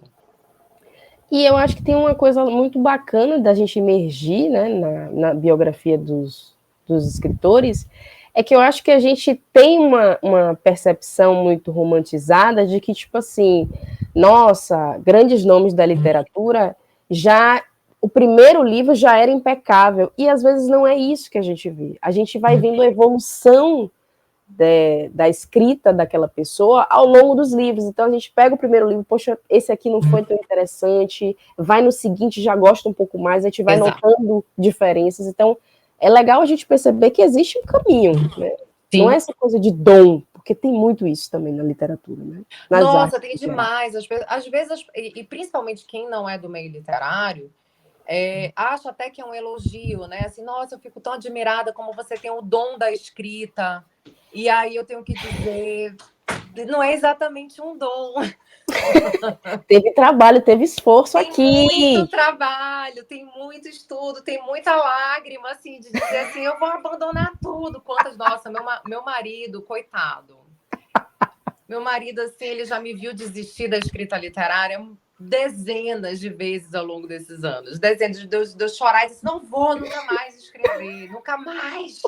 E eu acho que tem uma coisa muito bacana da gente emergir, né, na biografia dos escritores, é que eu acho que a gente tem uma percepção muito romantizada de que, tipo assim, nossa, grandes nomes da literatura, já o primeiro livro já era impecável, e às vezes não é isso que a gente vê. A gente vai vendo a evolução da escrita daquela pessoa ao longo dos livros. Então a gente pega o primeiro livro, poxa, esse aqui não foi tão interessante, vai no seguinte, já gosta um pouco mais, a gente vai notando diferenças. Então é legal a gente perceber que existe um caminho, né? Não é essa coisa de dom, porque tem muito isso também na literatura, né? Nossa, tem demais. Às vezes, e principalmente quem não é do meio literário, acho até que é um elogio, né? Assim, nossa, eu fico tão admirada como você tem o dom da escrita. E aí eu tenho que dizer, não é exatamente um dom. Teve trabalho, teve esforço aqui. Tem muito trabalho, tem muito estudo, tem muita lágrima, assim, de dizer assim, eu vou abandonar tudo. Nossa, meu marido, coitado. Meu marido, assim, ele já me viu desistir da escrita literária dezenas de vezes ao longo desses anos. Dezenas de eu chorar e dizer, não vou nunca mais escrever, nunca mais.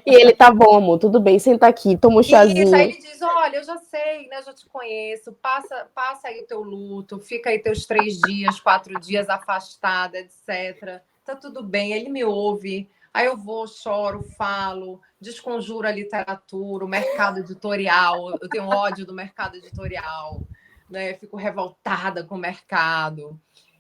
E ele, tá bom, amor, tudo bem, senta aqui, toma um Isso, aí chazinho. ele diz, olha, eu já sei, né, eu já te conheço, passa aí o teu luto, fica aí teus 3 dias, 4 dias afastada, etc. Tá tudo bem, ele me ouve, aí eu vou, choro, falo, desconjuro a literatura, o mercado editorial, eu tenho ódio do mercado editorial, né, fico revoltada com o mercado.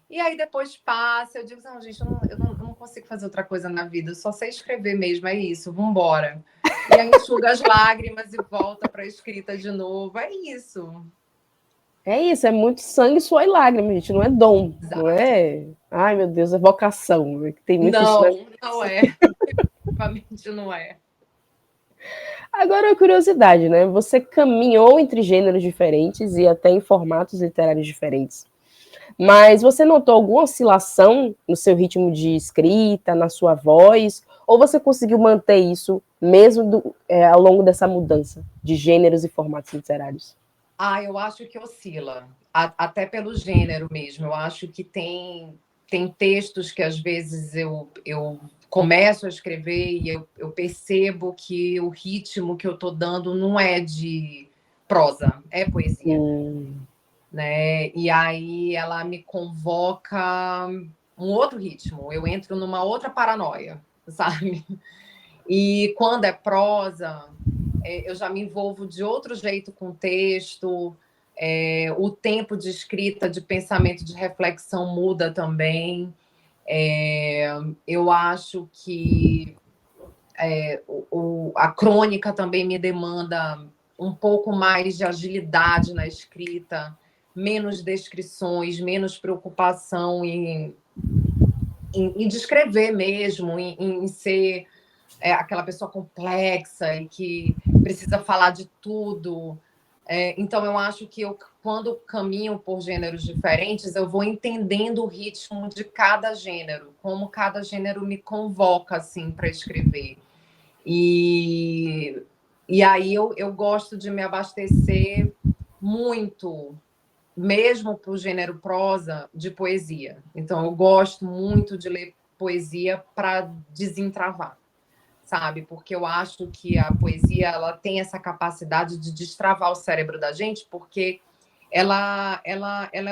E aí depois passa, eu digo, não, gente, eu não consigo fazer outra coisa na vida, eu só sei escrever mesmo, é isso, vambora. E aí enxuga as lágrimas e volta para a escrita de novo, é isso. É isso, é muito sangue, suor e lágrimas, gente, não é dom, não Exato. é, ai meu Deus, é vocação, tem muito isso, né? Não, não é. Definitivamente não é. Agora, a curiosidade, né? Você caminhou entre gêneros diferentes e até em formatos literários diferentes. Mas você notou alguma oscilação no seu ritmo de escrita, na sua voz? Ou você conseguiu manter isso mesmo ao longo dessa mudança de gêneros e formatos literários? Eu acho que oscila, até pelo gênero mesmo. Eu acho que tem textos que às vezes eu começo a escrever e eu percebo que o ritmo que eu estou dando não é de prosa, é poesia. Né? E aí ela me convoca um outro ritmo, eu entro numa outra paranoia, sabe? E quando é prosa, eu já me envolvo de outro jeito com o texto, o tempo de escrita, de pensamento, de reflexão muda também. Eu acho que a crônica também me demanda um pouco mais de agilidade na escrita, menos descrições, menos preocupação em descrever mesmo, em ser aquela pessoa complexa e que precisa falar de tudo. Então, eu acho que quando caminho por gêneros diferentes, eu vou entendendo o ritmo de cada gênero, como cada gênero me convoca assim para escrever. E, e aí eu gosto de me abastecer muito, mesmo para o gênero prosa, de poesia. Então, eu gosto muito de ler poesia para desentravar, sabe? Porque eu acho que a poesia ela tem essa capacidade de destravar o cérebro da gente, porque ela é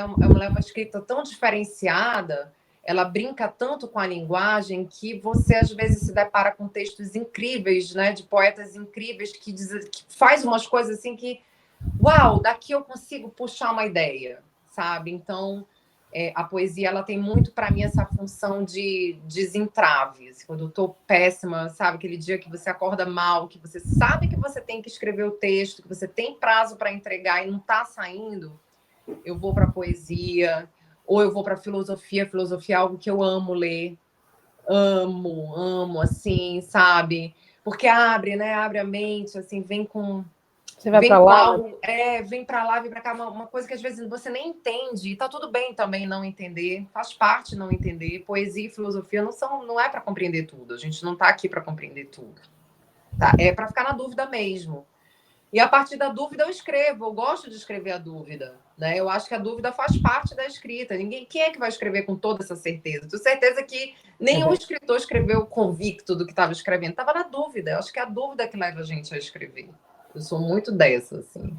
uma escrita tão diferenciada, ela brinca tanto com a linguagem que você às vezes se depara com textos incríveis, né, de poetas incríveis que faz umas coisas assim que, uau, daqui eu consigo puxar uma ideia, sabe? Então a poesia ela tem muito para mim essa função de desentrave. Assim, quando eu estou péssima, sabe? Aquele dia que você acorda mal, que você sabe que você tem que escrever o texto, que você tem prazo para entregar e não está saindo, eu vou para poesia, ou eu vou para filosofia. Filosofia é algo que eu amo ler, amo, assim, sabe? Porque abre, né? Abre a mente, assim, Você vai para lá? algo, vem para lá, vem para cá, uma coisa que às vezes você nem entende, e tá tudo bem também não entender, faz parte não entender. Poesia e filosofia não é para compreender tudo, a gente não tá aqui para compreender tudo, tá? É para ficar na dúvida mesmo. E a partir da dúvida eu escrevo, eu gosto de escrever a dúvida, né? Eu acho que a dúvida faz parte da escrita. Quem é que vai escrever com toda essa certeza? Tenho certeza que nenhum escritor escreveu convicto do que estava escrevendo, estava na dúvida. Eu acho que é a dúvida que leva a gente a escrever. Eu sou muito dessa, assim.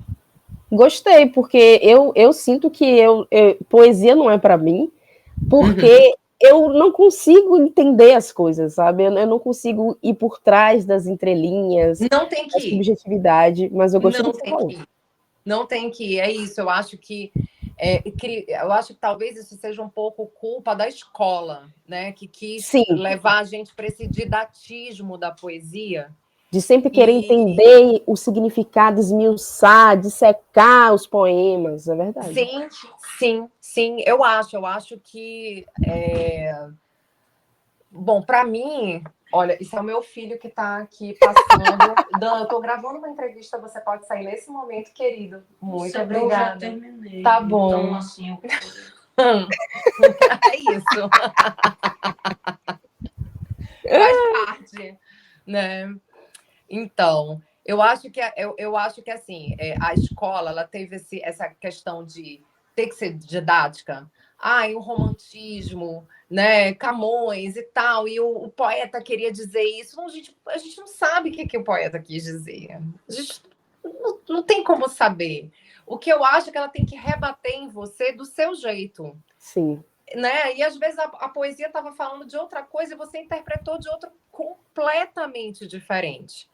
Gostei, porque eu sinto que poesia não é para mim, Uhum. porque eu não consigo entender as coisas, sabe? Eu não consigo ir por trás das entrelinhas, Não tem da que ir. subjetividade, mas eu gostei do Não que você tem que falou. ir. Não tem que ir. É isso. Eu acho que talvez isso seja um pouco culpa da escola, né? Que quis Sim, levar a gente para esse didatismo da poesia. de sempre querer E entender o significado, esmiuçar, dissecar os poemas, é verdade. sim, sim, eu acho que bom, para mim, olha, isso é o meu filho que está aqui passando. Dan, eu estou gravando uma entrevista, você pode sair nesse momento, querido. Muito obrigada. Eu já terminei. Tá bom. Então, assim, É isso. Faz parte, né? Então, eu acho que assim, a escola ela teve essa questão de ter que ser didática. ai, o romantismo, né, Camões e tal, e o poeta queria dizer isso. Não, a gente não sabe o que o poeta quis dizer. A gente não tem como saber. O que eu acho é que ela tem que rebater em você do seu jeito. Sim. Né? E às vezes a poesia estava falando de outra coisa e você interpretou de outra completamente diferente.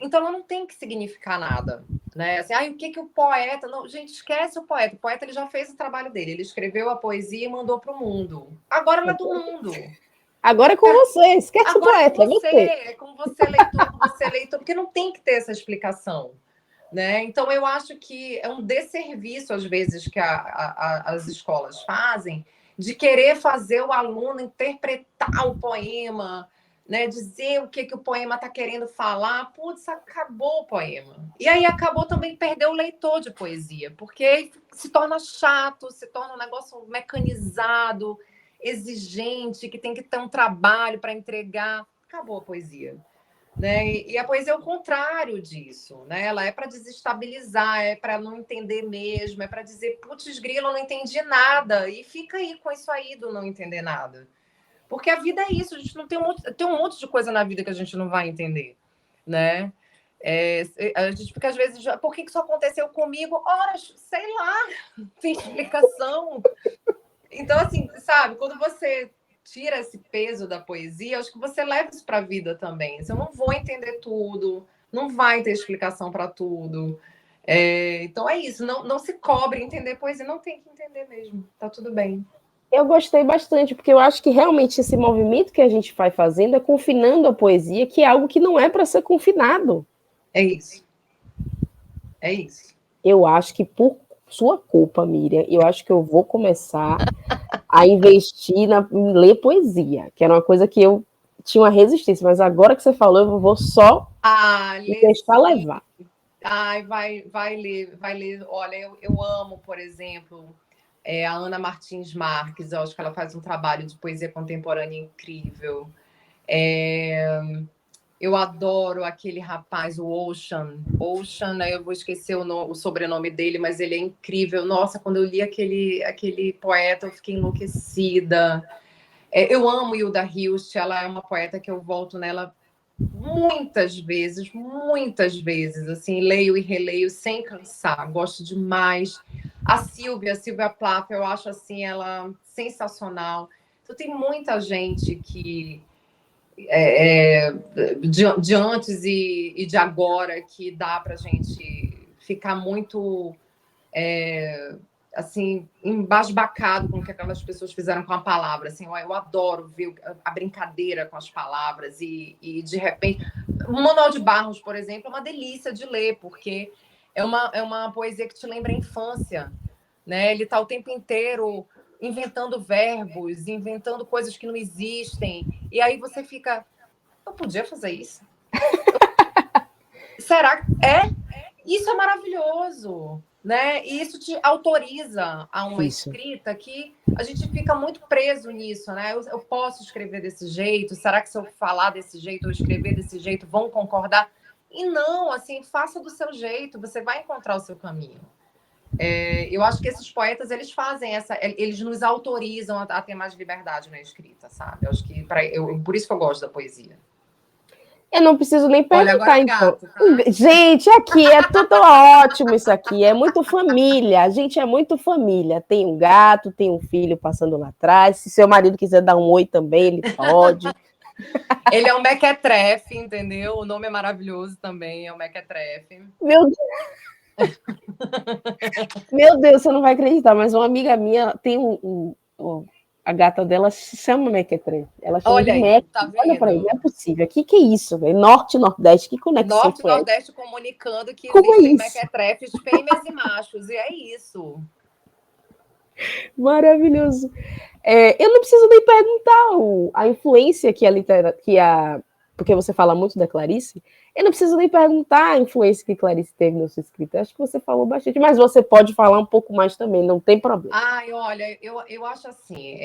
Então ela não tem que significar nada, né? Assim, o que o poeta... Não, gente, esquece o poeta. O poeta ele já fez o trabalho dele. Ele escreveu a poesia e mandou para o mundo. Agora ela é do mundo. Agora é com você. Esquece o poeta, é com você, leitor, porque não tem que ter essa explicação. Né? Então, eu acho que é um desserviço, às vezes, que as escolas fazem, de querer fazer o aluno interpretar o poema, né? Dizer o que o poema está querendo falar. Putz, acabou o poema. E aí acabou também perder o leitor de poesia, porque se torna chato, se torna um negócio mecanizado, exigente, que tem que ter um trabalho para entregar. Acabou a poesia. Né? E a poesia é o contrário disso, né? Ela é para desestabilizar, é para não entender mesmo, é para dizer, putz, grilo, eu não entendi nada, e fica aí com isso aí do não entender nada. Porque a vida é isso, a gente não tem um monte de coisa na vida que a gente não vai entender, né? A gente fica às vezes, por que isso aconteceu comigo? Ora, sei lá, não tem explicação. Então, assim, sabe, quando você tira esse peso da poesia, acho que você leva isso para a vida também. Eu não vou entender tudo, não vai ter explicação para tudo. Então é isso, não se cobre entender poesia, não tem que entender mesmo, tá tudo bem. Eu gostei bastante, porque eu acho que realmente esse movimento que a gente vai fazendo é confinando a poesia, que é algo que não é para ser confinado. É isso. É isso. Eu acho que por sua culpa, Miriam, eu acho que eu vou começar a investir em ler poesia, que era uma coisa que eu tinha uma resistência, mas agora que você falou, eu vou só me deixar levar. Ai, vai ler. Olha, eu amo, por exemplo, a Ana Martins Marques, eu acho que ela faz um trabalho de poesia contemporânea incrível. Eu adoro aquele rapaz, o Ocean, eu vou esquecer o sobrenome dele, mas ele é incrível. Nossa, quando eu li aquele poeta, eu fiquei enlouquecida. Eu amo Hilda Hilst, ela é uma poeta que eu volto nela muitas vezes, assim, leio e releio sem cansar, gosto demais. A Silvia Plath, eu acho assim, ela sensacional. Então tem muita gente que de antes e de agora que dá para a gente ficar muito assim, embasbacado com o que aquelas pessoas fizeram com a palavra. Assim, eu adoro ver a brincadeira com as palavras e de repente... O Manuel de Barros, por exemplo, é uma delícia de ler, porque é uma poesia que te lembra a infância. Né? Ele está o tempo inteiro inventando verbos, inventando coisas que não existem. E aí você fica... Eu podia fazer isso? Será que Isso é maravilhoso, né? E isso te autoriza a uma escrita que a gente fica muito preso nisso, né? Eu posso escrever desse jeito? Será que se eu falar desse jeito ou escrever desse jeito vão concordar? E não, assim, faça do seu jeito, você vai encontrar o seu caminho. Eu acho que esses poetas, eles fazem eles nos autorizam a ter mais liberdade na escrita, sabe? Eu acho que por isso que eu gosto da poesia. Eu não preciso nem perguntar, olha, então. gato, tá? Gente, aqui é tudo ótimo isso aqui. É muito família. A gente é muito família. Tem um gato, tem um filho passando lá atrás. Se seu marido quiser dar um oi também, ele pode. Ele é um mequetrefe, entendeu? O nome é maravilhoso também, é um mequetrefe. Meu Deus. Meu Deus, você não vai acreditar, mas uma amiga minha tem a gata dela se chama Mequetrefe. Ela chama Olha de Meque. Tá Olha para ele, não é possível. O que é isso, velho? Norte e Nordeste, que conexão Norte e foi Nordeste comunicando que Como existem é mequetrefes, fêmeas e machos, e é isso. Maravilhoso. Eu não preciso nem perguntar a influência que porque você fala muito da Clarice, eu não preciso nem perguntar a influência que Clarice teve na sua escrita. Acho que você falou bastante, mas você pode falar um pouco mais também, não tem problema. Olha, eu acho assim,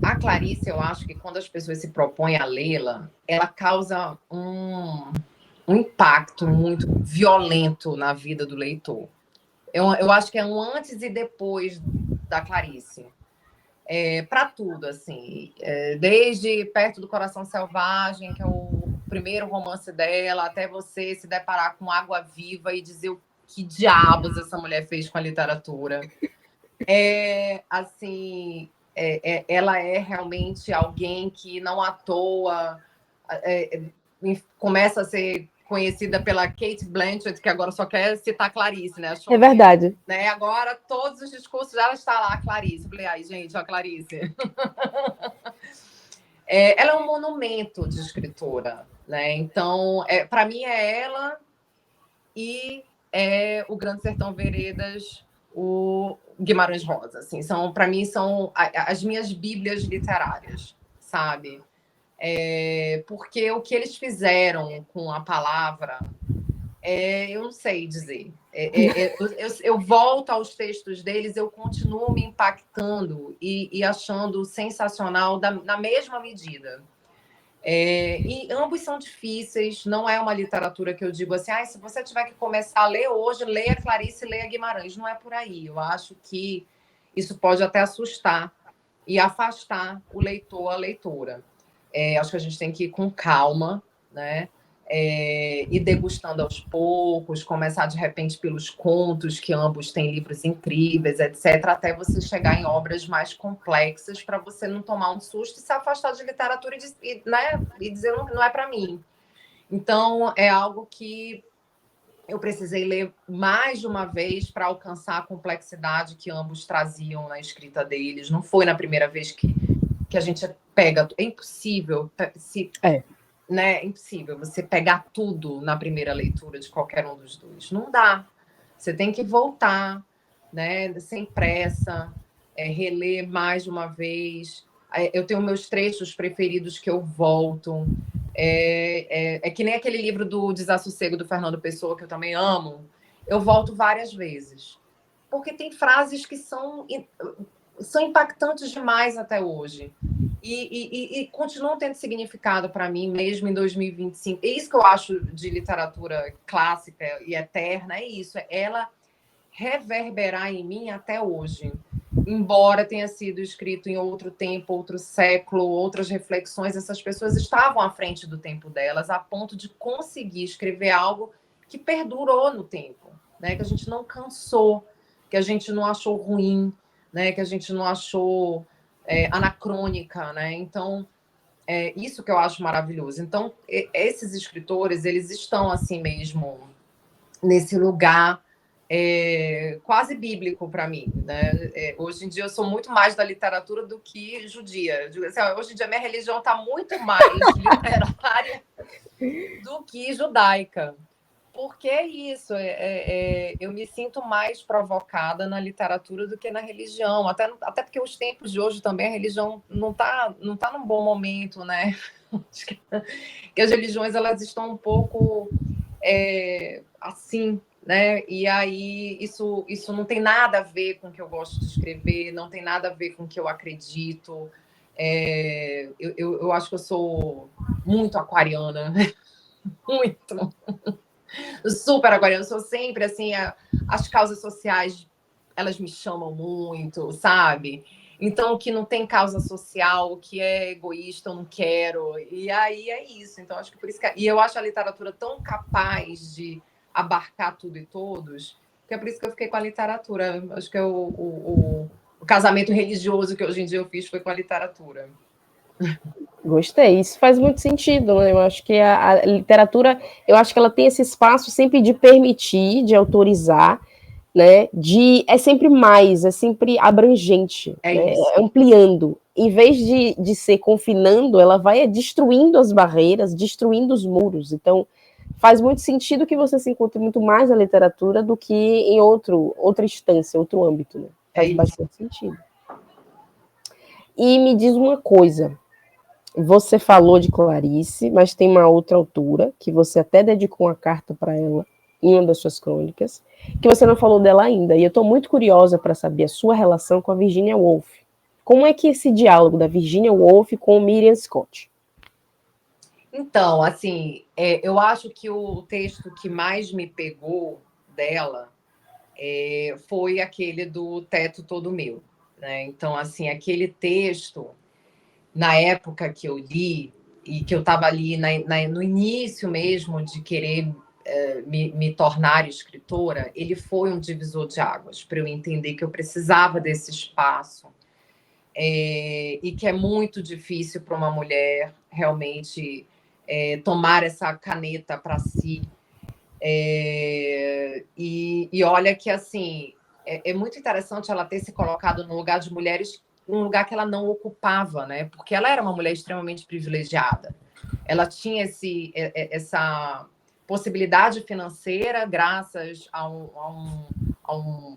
a Clarice, eu acho que quando as pessoas se propõem a lê-la, ela causa um impacto muito violento na vida do leitor. Eu acho que é um antes e depois da Clarice. Para tudo, assim, desde Perto do Coração Selvagem, que é o primeiro romance dela, até você se deparar com Água Viva e dizer o que diabos essa mulher fez com a literatura. Assim, ela é realmente alguém que não à toa começa a ser conhecida pela Kate Blanchett, que agora só quer citar Clarice, né? É verdade. Né? Agora, todos os discursos dela está lá, Clarice. Eu falei, ai, gente, ó, Clarice. Ela é um monumento de escritora, né? Então, para mim é ela e o Grande Sertão Veredas, o Guimarães Rosa. Assim, para mim, são as minhas bíblias literárias, sabe? Porque o que eles fizeram com a palavra, eu não sei dizer. Eu volto aos textos deles, eu continuo me impactando e achando sensacional na mesma medida. E ambos são difíceis, não é uma literatura que eu digo assim, se você tiver que começar a ler hoje, leia Clarice, leia Guimarães. Não é por aí. Eu acho que isso pode até assustar e afastar o leitor, a leitora. Acho que a gente tem que ir com calma, né? Ir degustando aos poucos, começar de repente pelos contos, que ambos têm livros incríveis, etc., até você chegar em obras mais complexas, para você não tomar um susto e se afastar de literatura e dizer não é para mim. Então, é algo que eu precisei ler mais de uma vez para alcançar a complexidade que ambos traziam na escrita deles. Não foi na primeira vez que a gente pega. É impossível né? É impossível você pegar tudo na primeira leitura de qualquer um dos dois. Não dá. Você tem que voltar, né? Sem pressa, reler mais de uma vez. Eu tenho meus trechos preferidos que eu volto. Que nem aquele livro do Desassossego, do Fernando Pessoa, que eu também amo. Eu volto várias vezes. Porque tem frases que são impactantes demais até hoje. E continuam tendo significado para mim, mesmo em 2025. É isso que eu acho de literatura clássica e eterna, é isso. Ela reverberar em mim até hoje. Embora tenha sido escrito em outro tempo, outro século, outras reflexões, essas pessoas estavam à frente do tempo delas, a ponto de conseguir escrever algo que perdurou no tempo, né? Que a gente não cansou, que a gente não achou ruim, né? Que a gente não achou anacrônica, né? Então, isso que eu acho maravilhoso. Então, esses escritores, eles estão assim mesmo nesse lugar quase bíblico para mim, né? Hoje em dia eu sou muito mais da literatura do que judia. Hoje em dia minha religião está muito mais literária do que judaica. Porque é isso, eu me sinto mais provocada na literatura do que na religião, até porque os tempos de hoje também a religião não tá num bom momento, né? Que as religiões elas estão um pouco assim, né? E aí isso não tem nada a ver com o que eu gosto de escrever, não tem nada a ver com o que eu acredito. Eu acho que eu sou muito aquariana, muito. Super aquariana, eu sou sempre assim, as causas sociais, elas me chamam muito, sabe? Então, o que não tem causa social, o que é egoísta, eu não quero. E aí é isso. Então, acho que por isso e eu acho a literatura tão capaz de abarcar tudo e todos, que é por isso que eu fiquei com a literatura. Acho que o casamento religioso que hoje em dia eu fiz foi com a literatura. Gostei, isso faz muito sentido, né? Eu acho que a literatura, eu acho que ela tem esse espaço sempre de permitir, de autorizar, né? É sempre mais, é sempre abrangente, né? Ampliando. Em vez de ser confinando, ela vai destruindo as barreiras, destruindo os muros. Então, faz muito sentido que você se encontre muito mais na literatura do que em outra instância, outro âmbito, né? Faz bastante sentido. E me diz uma coisa. Você falou de Clarice, mas tem uma outra autora que você até dedicou uma carta para ela em uma das suas crônicas, que você não falou dela ainda. E eu estou muito curiosa para saber a sua relação com a Virginia Woolf. Como é que esse diálogo da Virginia Woolf com Miriam Scott? Então, assim, eu acho que o texto que mais me pegou dela foi aquele do Teto Todo Meu. né? Então, assim, aquele texto, na época que eu li, e que eu estava ali no início mesmo de querer me tornar escritora, ele foi um divisor de águas para eu entender que eu precisava desse espaço, e que é muito difícil para uma mulher realmente tomar essa caneta para si. E olha que, assim, é muito interessante ela ter se colocado no lugar de mulheres, um lugar que ela não ocupava, né? Porque ela era uma mulher extremamente privilegiada. Ela tinha essa possibilidade financeira graças a um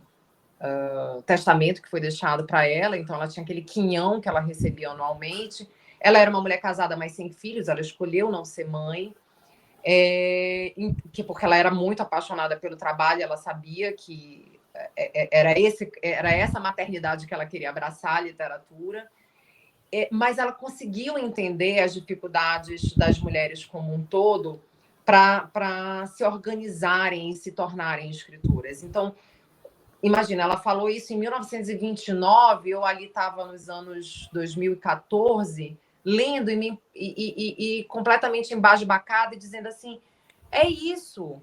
testamento que foi deixado para ela. Então, ela tinha aquele quinhão que ela recebia anualmente. Ela era uma mulher casada, mas sem filhos. Ela escolheu não ser mãe. Porque ela era muito apaixonada pelo trabalho, ela sabia que era essa maternidade que ela queria abraçar, a literatura, mas ela conseguiu entender as dificuldades das mulheres como um todo para se organizarem e se tornarem escritoras. Então, imagina, ela falou isso em 1929, eu ali estava nos anos 2014, lendo e completamente embasbacada e dizendo assim, é isso,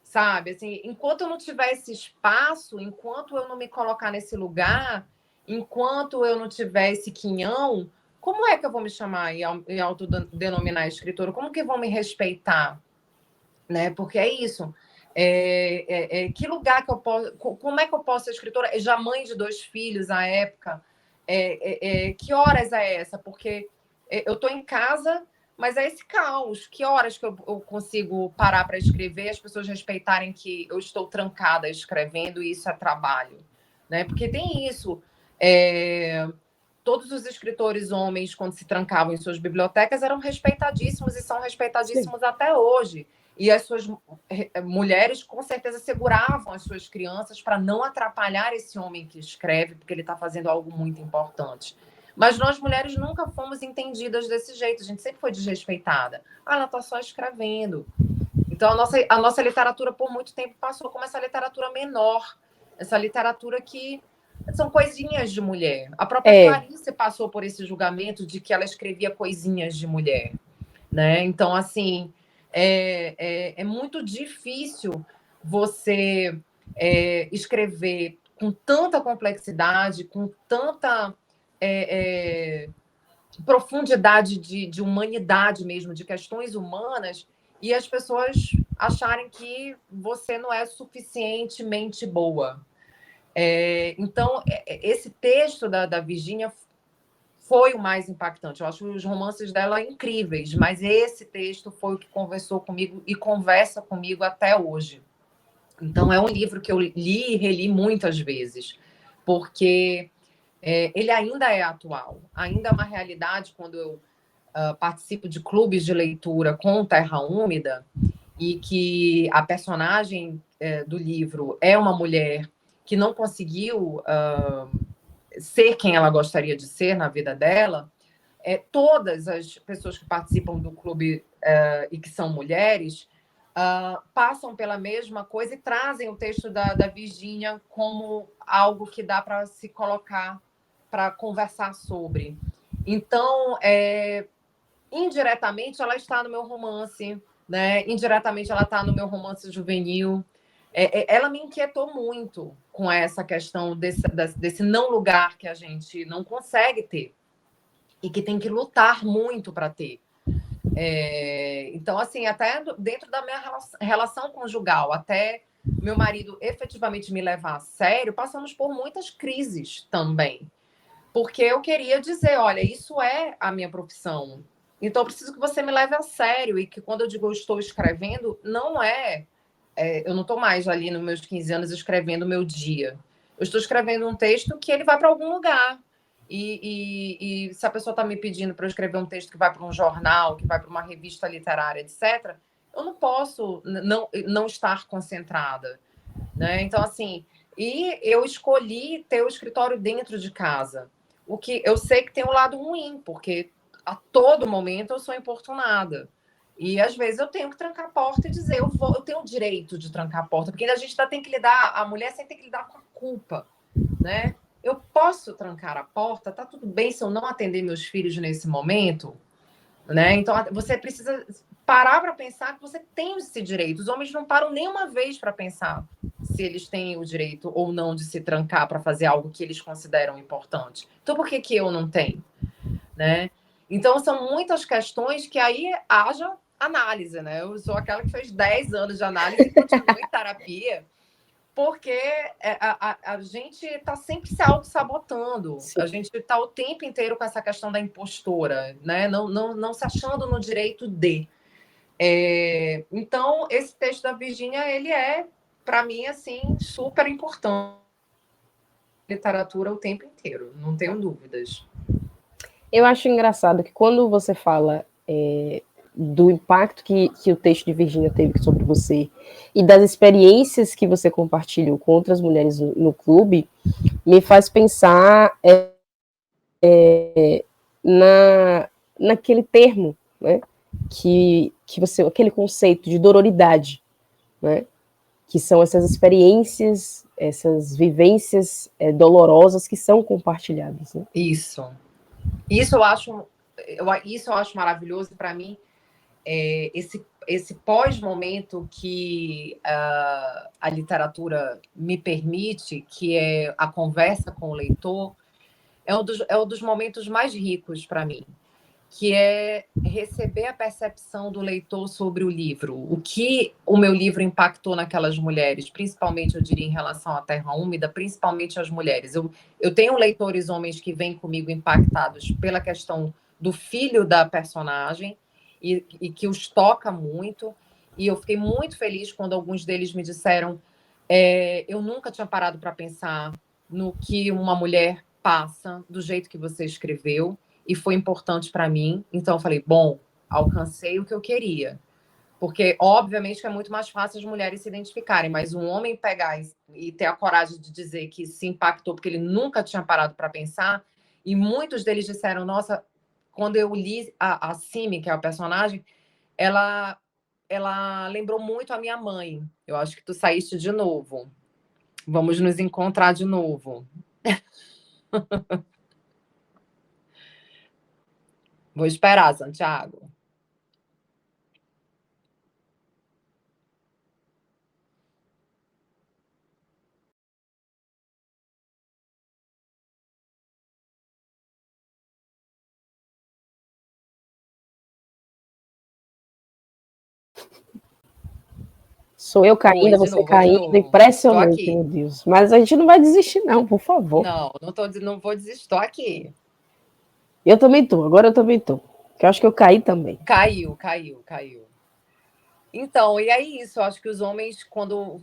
sabe? Assim, enquanto eu não tiver esse espaço, enquanto eu não me colocar nesse lugar, enquanto eu não tiver esse quinhão, como é que eu vou me chamar e autodenominar escritora? Como que vão me respeitar? Né? Porque é isso. Que lugar que eu posso... Como é que eu posso ser escritora? Já mãe de 2 filhos à época. Que horas é essa? Porque eu estou em casa, mas é esse caos. Que horas que eu consigo parar para escrever e as pessoas respeitarem que eu estou trancada escrevendo e isso é trabalho? Né? Porque tem isso. Todos os escritores homens, quando se trancavam em suas bibliotecas, eram respeitadíssimos e são respeitadíssimos até hoje. E as suas mulheres, com certeza, seguravam as suas crianças para não atrapalhar esse homem que escreve, porque ele está fazendo algo muito importante. Mas nós, mulheres, nunca fomos entendidas desse jeito. A gente sempre foi desrespeitada. Ela está só escrevendo. Então, a nossa literatura, por muito tempo, passou como essa literatura menor. Essa literatura que são coisinhas de mulher. A própria Clarice passou por esse julgamento de que ela escrevia coisinhas de mulher. Né? Então, assim... É muito difícil você escrever com tanta complexidade, com tanta profundidade de humanidade mesmo, de questões humanas, e as pessoas acharem que você não é suficientemente boa. Então, esse texto da Virginia foi o mais impactante. Eu acho os romances dela incríveis, mas esse texto foi o que conversou comigo e conversa comigo até hoje. Então, é um livro que eu li e reli muitas vezes, porque ele ainda é atual, ainda é uma realidade quando eu participo de clubes de leitura com Terra Úmida e que a personagem do livro é uma mulher que não conseguiu... ser quem ela gostaria de ser na vida dela, todas as pessoas que participam do clube e que são mulheres passam pela mesma coisa e trazem o texto da Virginia como algo que dá para se colocar, para conversar sobre. Então, indiretamente, ela está no meu romance, né? Indiretamente, ela está no meu romance juvenil. Ela me inquietou muito com essa questão desse não lugar que a gente não consegue ter e que tem que lutar muito para ter. Então, assim, até dentro da minha relação conjugal, até meu marido efetivamente me levar a sério, passamos por muitas crises também. Porque eu queria dizer, olha, isso é a minha profissão. Então, eu preciso que você me leve a sério e que quando eu digo eu estou escrevendo, não eu não estou mais ali nos meus 15 anos escrevendo o meu dia. Eu estou escrevendo um texto que ele vai para algum lugar. E se a pessoa está me pedindo para eu escrever um texto que vai para um jornal, que vai para uma revista literária, etc., eu não posso não estar concentrada. Né? Então, assim, e eu escolhi ter o escritório dentro de casa. O que eu sei que tem um lado ruim, porque a todo momento eu sou importunada. E às vezes eu tenho que trancar a porta e dizer, eu tenho o direito de trancar a porta, porque a gente ainda tem que lidar, a mulher sempre tem que lidar com a culpa, né? eu posso trancar a porta, tá tudo bem se eu não atender meus filhos nesse momento, né? Então você precisa parar para pensar que você tem esse direito. Os homens não param nenhuma vez para pensar se eles têm o direito ou não de se trancar para fazer algo que eles consideram importante. Então por que que eu não tenho, né? Então são muitas questões que aí haja análise, né? Eu sou aquela que fez 10 anos de análise e continuo em terapia, porque a gente está sempre se auto-sabotando. A gente está o tempo inteiro com essa questão da impostora, né? Não se achando no direito de. Então, esse texto da Virginia, ele é, para mim, assim, super importante. Literatura o tempo inteiro, não tenho dúvidas. Eu acho engraçado que quando você fala do impacto que o texto de Virginia teve sobre você e das experiências que você compartilhou com outras mulheres no clube, me faz pensar naquele termo, né, que você, aquele conceito de dororidade, né, que são essas experiências, essas vivências dolorosas que são compartilhadas. Né? Isso eu acho maravilhoso para mim. Esse pós-momento que a literatura me permite, que é a conversa com o leitor, é um dos momentos mais ricos para mim, que é receber a percepção do leitor sobre o livro, o que o meu livro impactou naquelas mulheres, principalmente, eu diria, em relação à Terra Úmida, principalmente as mulheres. Eu tenho leitores homens que vêm comigo impactados pela questão do filho da personagem e que os toca muito, e eu fiquei muito feliz quando alguns deles me disseram eu nunca tinha parado para pensar no que uma mulher passa do jeito que você escreveu, e foi importante para mim. Então eu falei, bom, alcancei o que eu queria. Porque, obviamente, que é muito mais fácil as mulheres se identificarem, mas um homem pegar e ter a coragem de dizer que se impactou porque ele nunca tinha parado para pensar, e muitos deles disseram, nossa, quando eu li a Simi, que é a personagem, ela lembrou muito a minha mãe. Eu acho que tu saíste de novo. Vamos nos encontrar de novo. Vou esperar, Santiago. Sou eu caindo, Oi, de você novo, de caindo, novo. Tô impressionante, aqui. meu Deus. Mas a gente não vai desistir, não, por favor. Não vou desistir, tô aqui. Eu também tô, agora eu também tô. Que eu acho que eu caí também. Caiu. Então, e é isso. Eu acho que os homens, quando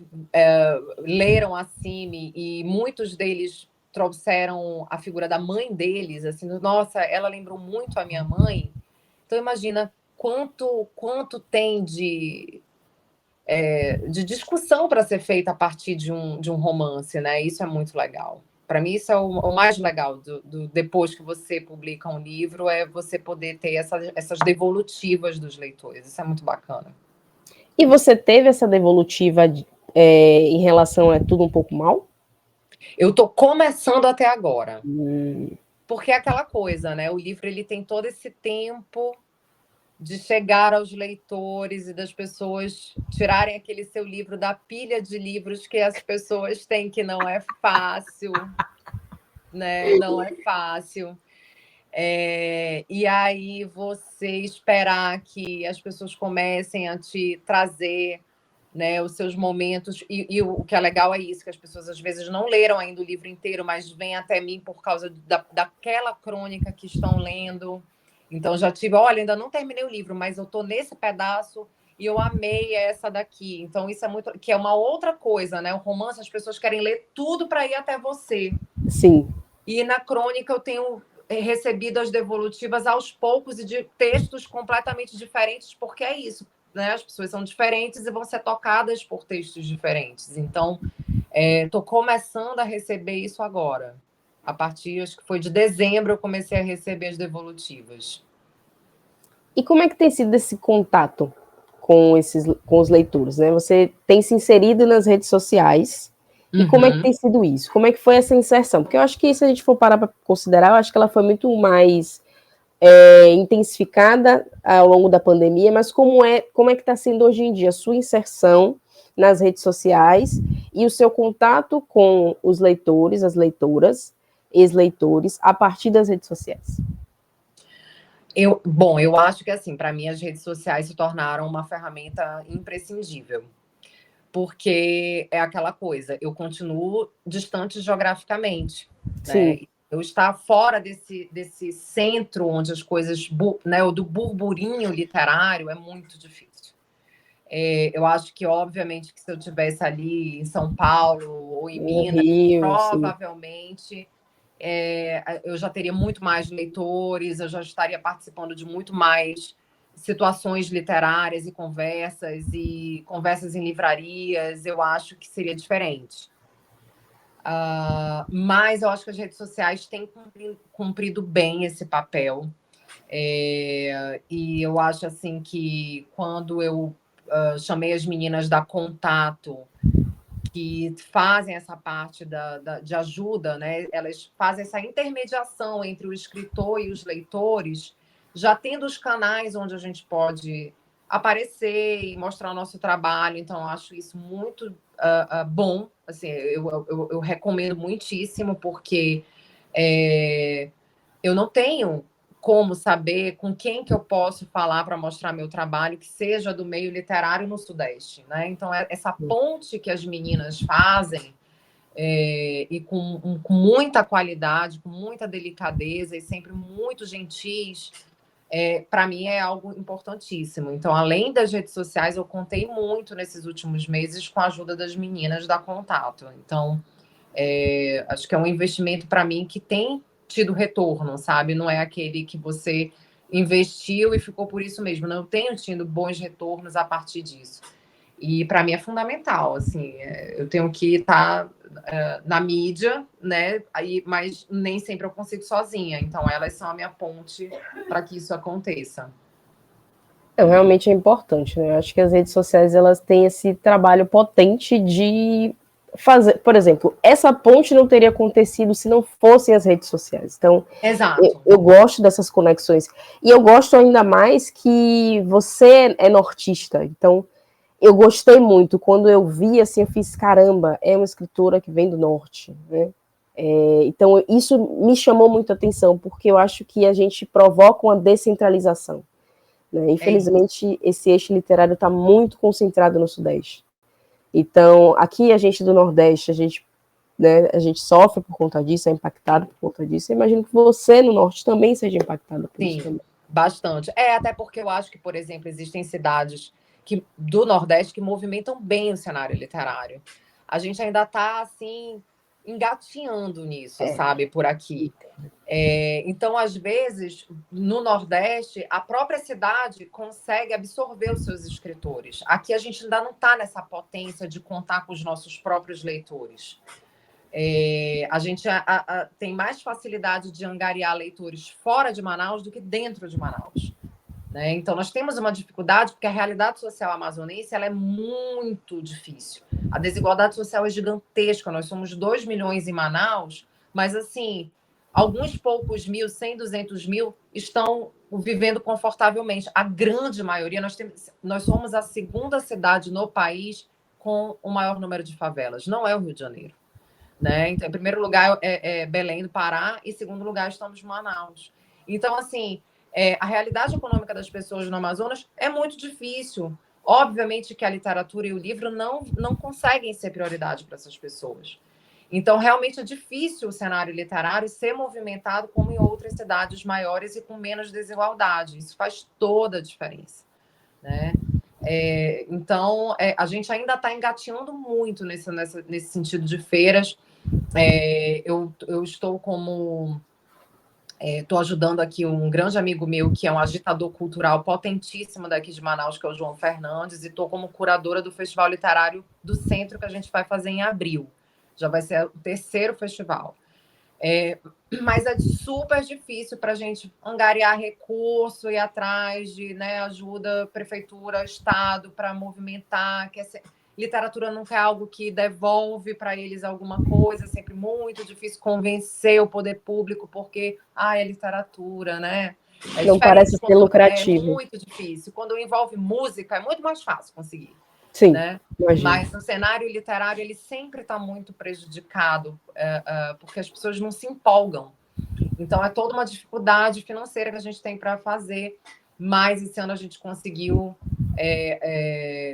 leram a Simi, e muitos deles trouxeram a figura da mãe deles, assim, nossa, ela lembrou muito a minha mãe. Então, imagina quanto tem de discussão para ser feita a partir de um romance, né? Isso é muito legal. Para mim, isso é o mais legal depois que você publica um livro, é você poder ter essas devolutivas dos leitores. Isso é muito bacana. E você teve essa devolutiva em relação a Tudo um Pouco Mal? Eu estou começando até agora. Porque é aquela coisa, né? O livro ele tem todo esse tempo de chegar aos leitores e das pessoas tirarem aquele seu livro da pilha de livros que as pessoas têm, que não é fácil, né? Não é fácil. E aí você esperar que as pessoas comecem a te trazer, né, os seus momentos, e o que é legal é isso, que as pessoas às vezes não leram ainda o livro inteiro, mas vêm até mim por causa daquela crônica que estão lendo. Então já tive, olha, ainda não terminei o livro, mas eu estou nesse pedaço e eu amei essa daqui. Então isso é muito, que é uma outra coisa, né? O romance, as pessoas querem ler tudo para ir até você. Sim. E na crônica eu tenho recebido as devolutivas aos poucos e de textos completamente diferentes, porque é isso, né? As pessoas são diferentes e vão ser tocadas por textos diferentes. Então, estou começando a receber isso agora. A partir, acho que foi de dezembro, eu comecei a receber as devolutivas. E como é que tem sido esse contato com os leitores? Né? Você tem se inserido nas redes sociais E como é que Uhum. tem sido isso? Como é que foi essa inserção? Porque eu acho que se a gente for parar para considerar, eu acho que ela foi muito mais intensificada ao longo da pandemia, mas como é que está sendo hoje em dia a sua inserção nas redes sociais e o seu contato com os leitores, as leitoras, ex-leitores, a partir das redes sociais? Eu acho que assim, para mim as redes sociais se tornaram uma ferramenta imprescindível, porque é aquela coisa, eu continuo distante geograficamente, né? Sim. Eu estar fora desse centro onde as coisas, né, do burburinho literário é muito difícil. Eu acho que, obviamente, que se eu tivesse ali em São Paulo ou em No Minas, Rio, sim. provavelmente eu já teria muito mais leitores, eu já estaria participando de muito mais situações literárias e conversas em livrarias, eu acho que seria diferente. Mas eu acho que as redes sociais têm cumprido bem esse papel. E eu acho assim que quando eu chamei as meninas da Contato, que fazem essa parte de ajuda, né? Elas fazem essa intermediação entre o escritor e os leitores, já tendo os canais onde a gente pode aparecer e mostrar o nosso trabalho. Então, eu acho isso muito bom. Assim, eu recomendo muitíssimo, porque eu não tenho como saber com quem que eu posso falar para mostrar meu trabalho que seja do meio literário no Sudeste, né? Então, essa ponte que as meninas fazem e com muita qualidade, com muita delicadeza e sempre muito gentis, para mim é algo importantíssimo. Então, além das redes sociais, eu contei muito nesses últimos meses com a ajuda das meninas da Contato. Então, acho que é um investimento para mim que tem tido retorno, sabe? Não é aquele que você investiu e ficou por isso mesmo. Não, eu tenho tido bons retornos a partir disso. E para mim é fundamental, assim, eu tenho que estar na mídia, né? Mas nem sempre eu consigo sozinha. Então elas são a minha ponte para que isso aconteça. Realmente é importante, né? Eu acho que as redes sociais elas têm esse trabalho potente de fazer, por exemplo, essa ponte não teria acontecido se não fossem as redes sociais. Então, Exato. eu gosto dessas conexões. E eu gosto ainda mais que você é nortista. Então, eu gostei muito. Quando eu vi, assim, eu fiz, caramba, é uma escritora que vem do norte, né? Então, isso me chamou muito a atenção, porque eu acho que a gente provoca uma descentralização. Né? Infelizmente, esse eixo literário está muito concentrado no Sudeste. Então, aqui a gente do Nordeste, a gente sofre por conta disso, é impactado por conta disso. Eu imagino que você no Norte também seja impactado por isso Sim, também. bastante. Até porque eu acho que, por exemplo, existem cidades do Nordeste que movimentam bem o cenário literário. A gente ainda está, assim, engatinhando nisso, sabe, por aqui. Então, às vezes, no Nordeste, a própria cidade consegue absorver os seus escritores. Aqui a gente ainda não está nessa potência de contar com os nossos próprios leitores. A gente tem mais facilidade de angariar leitores fora de Manaus do que dentro de Manaus. Né? Então, nós temos uma dificuldade, porque a realidade social amazonense ela é muito difícil. A desigualdade social é gigantesca. Nós somos 2 milhões em Manaus, mas, assim, alguns poucos mil, 100, 200 mil, estão vivendo confortavelmente. A grande maioria, nós somos a segunda cidade no país com o maior número de favelas. Não é o Rio de Janeiro. Né? Então, em primeiro lugar é Belém do Pará e em segundo lugar estamos em Manaus. Então, assim, a realidade econômica das pessoas no Amazonas é muito difícil. Obviamente que a literatura e o livro não conseguem ser prioridade para essas pessoas. Então, realmente é difícil o cenário literário ser movimentado como em outras cidades maiores e com menos desigualdade. Isso faz toda a diferença. Né? Então, a gente ainda está engatinhando muito nesse sentido de feiras. Eu estou estou ajudando aqui um grande amigo meu, que é um agitador cultural potentíssimo daqui de Manaus, que é o João Fernandes, e estou como curadora do Festival Literário do Centro, que a gente vai fazer em abril. Já vai ser o terceiro festival. Mas é super difícil para a gente angariar recurso e atrás de ajuda, prefeitura, estado, para movimentar. literatura nunca é algo que devolve para eles alguma coisa, é sempre muito difícil convencer o poder público, porque é literatura, né? É Não parece diferente ser quando é lucrativo. muito difícil. Quando envolve música, é muito mais fácil conseguir. Sim, Né? imagino. Mas no cenário literário ele sempre está muito prejudicado, porque as pessoas não se empolgam. Então é toda uma dificuldade financeira que a gente tem para fazer, mas esse ano a gente conseguiu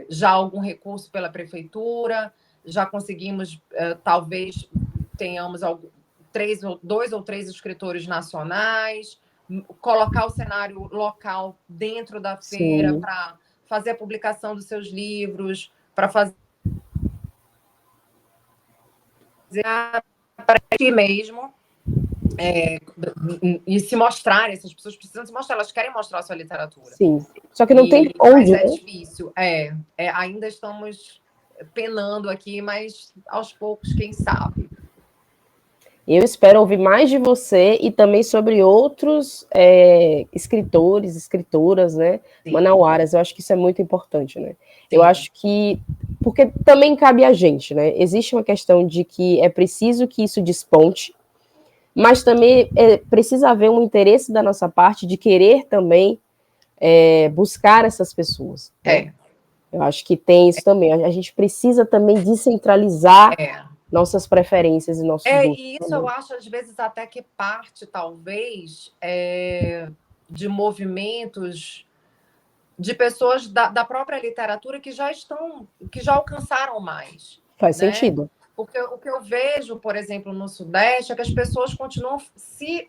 já algum recurso pela prefeitura, já conseguimos, talvez tenhamos dois ou três escritores nacionais, colocar o cenário local dentro da feira para fazer a publicação dos seus livros, para fazer para ti mesmo. E se mostrar, essas pessoas precisam se mostrar, elas querem mostrar a sua literatura. Sim, só que não tem onde, mas é né? difícil, ainda estamos penando aqui, mas aos poucos, quem sabe. Eu espero ouvir mais de você e também sobre outros escritores, escritoras, né, manauaras. Eu acho que isso é muito importante, né? Sim. Eu acho que, porque também cabe a gente, né? Existe uma questão de que é preciso que isso desponte, mas também precisa haver um interesse da nossa parte de querer também buscar essas pessoas. Né? Eu acho que tem isso também. A gente precisa também descentralizar nossas preferências e nossos gostos. E isso eu acho, às vezes, até que parte, talvez, de movimentos de pessoas da própria literatura que já alcançaram mais. Faz sentido. Porque o que eu vejo, por exemplo, no Sudeste, é que as pessoas continuam se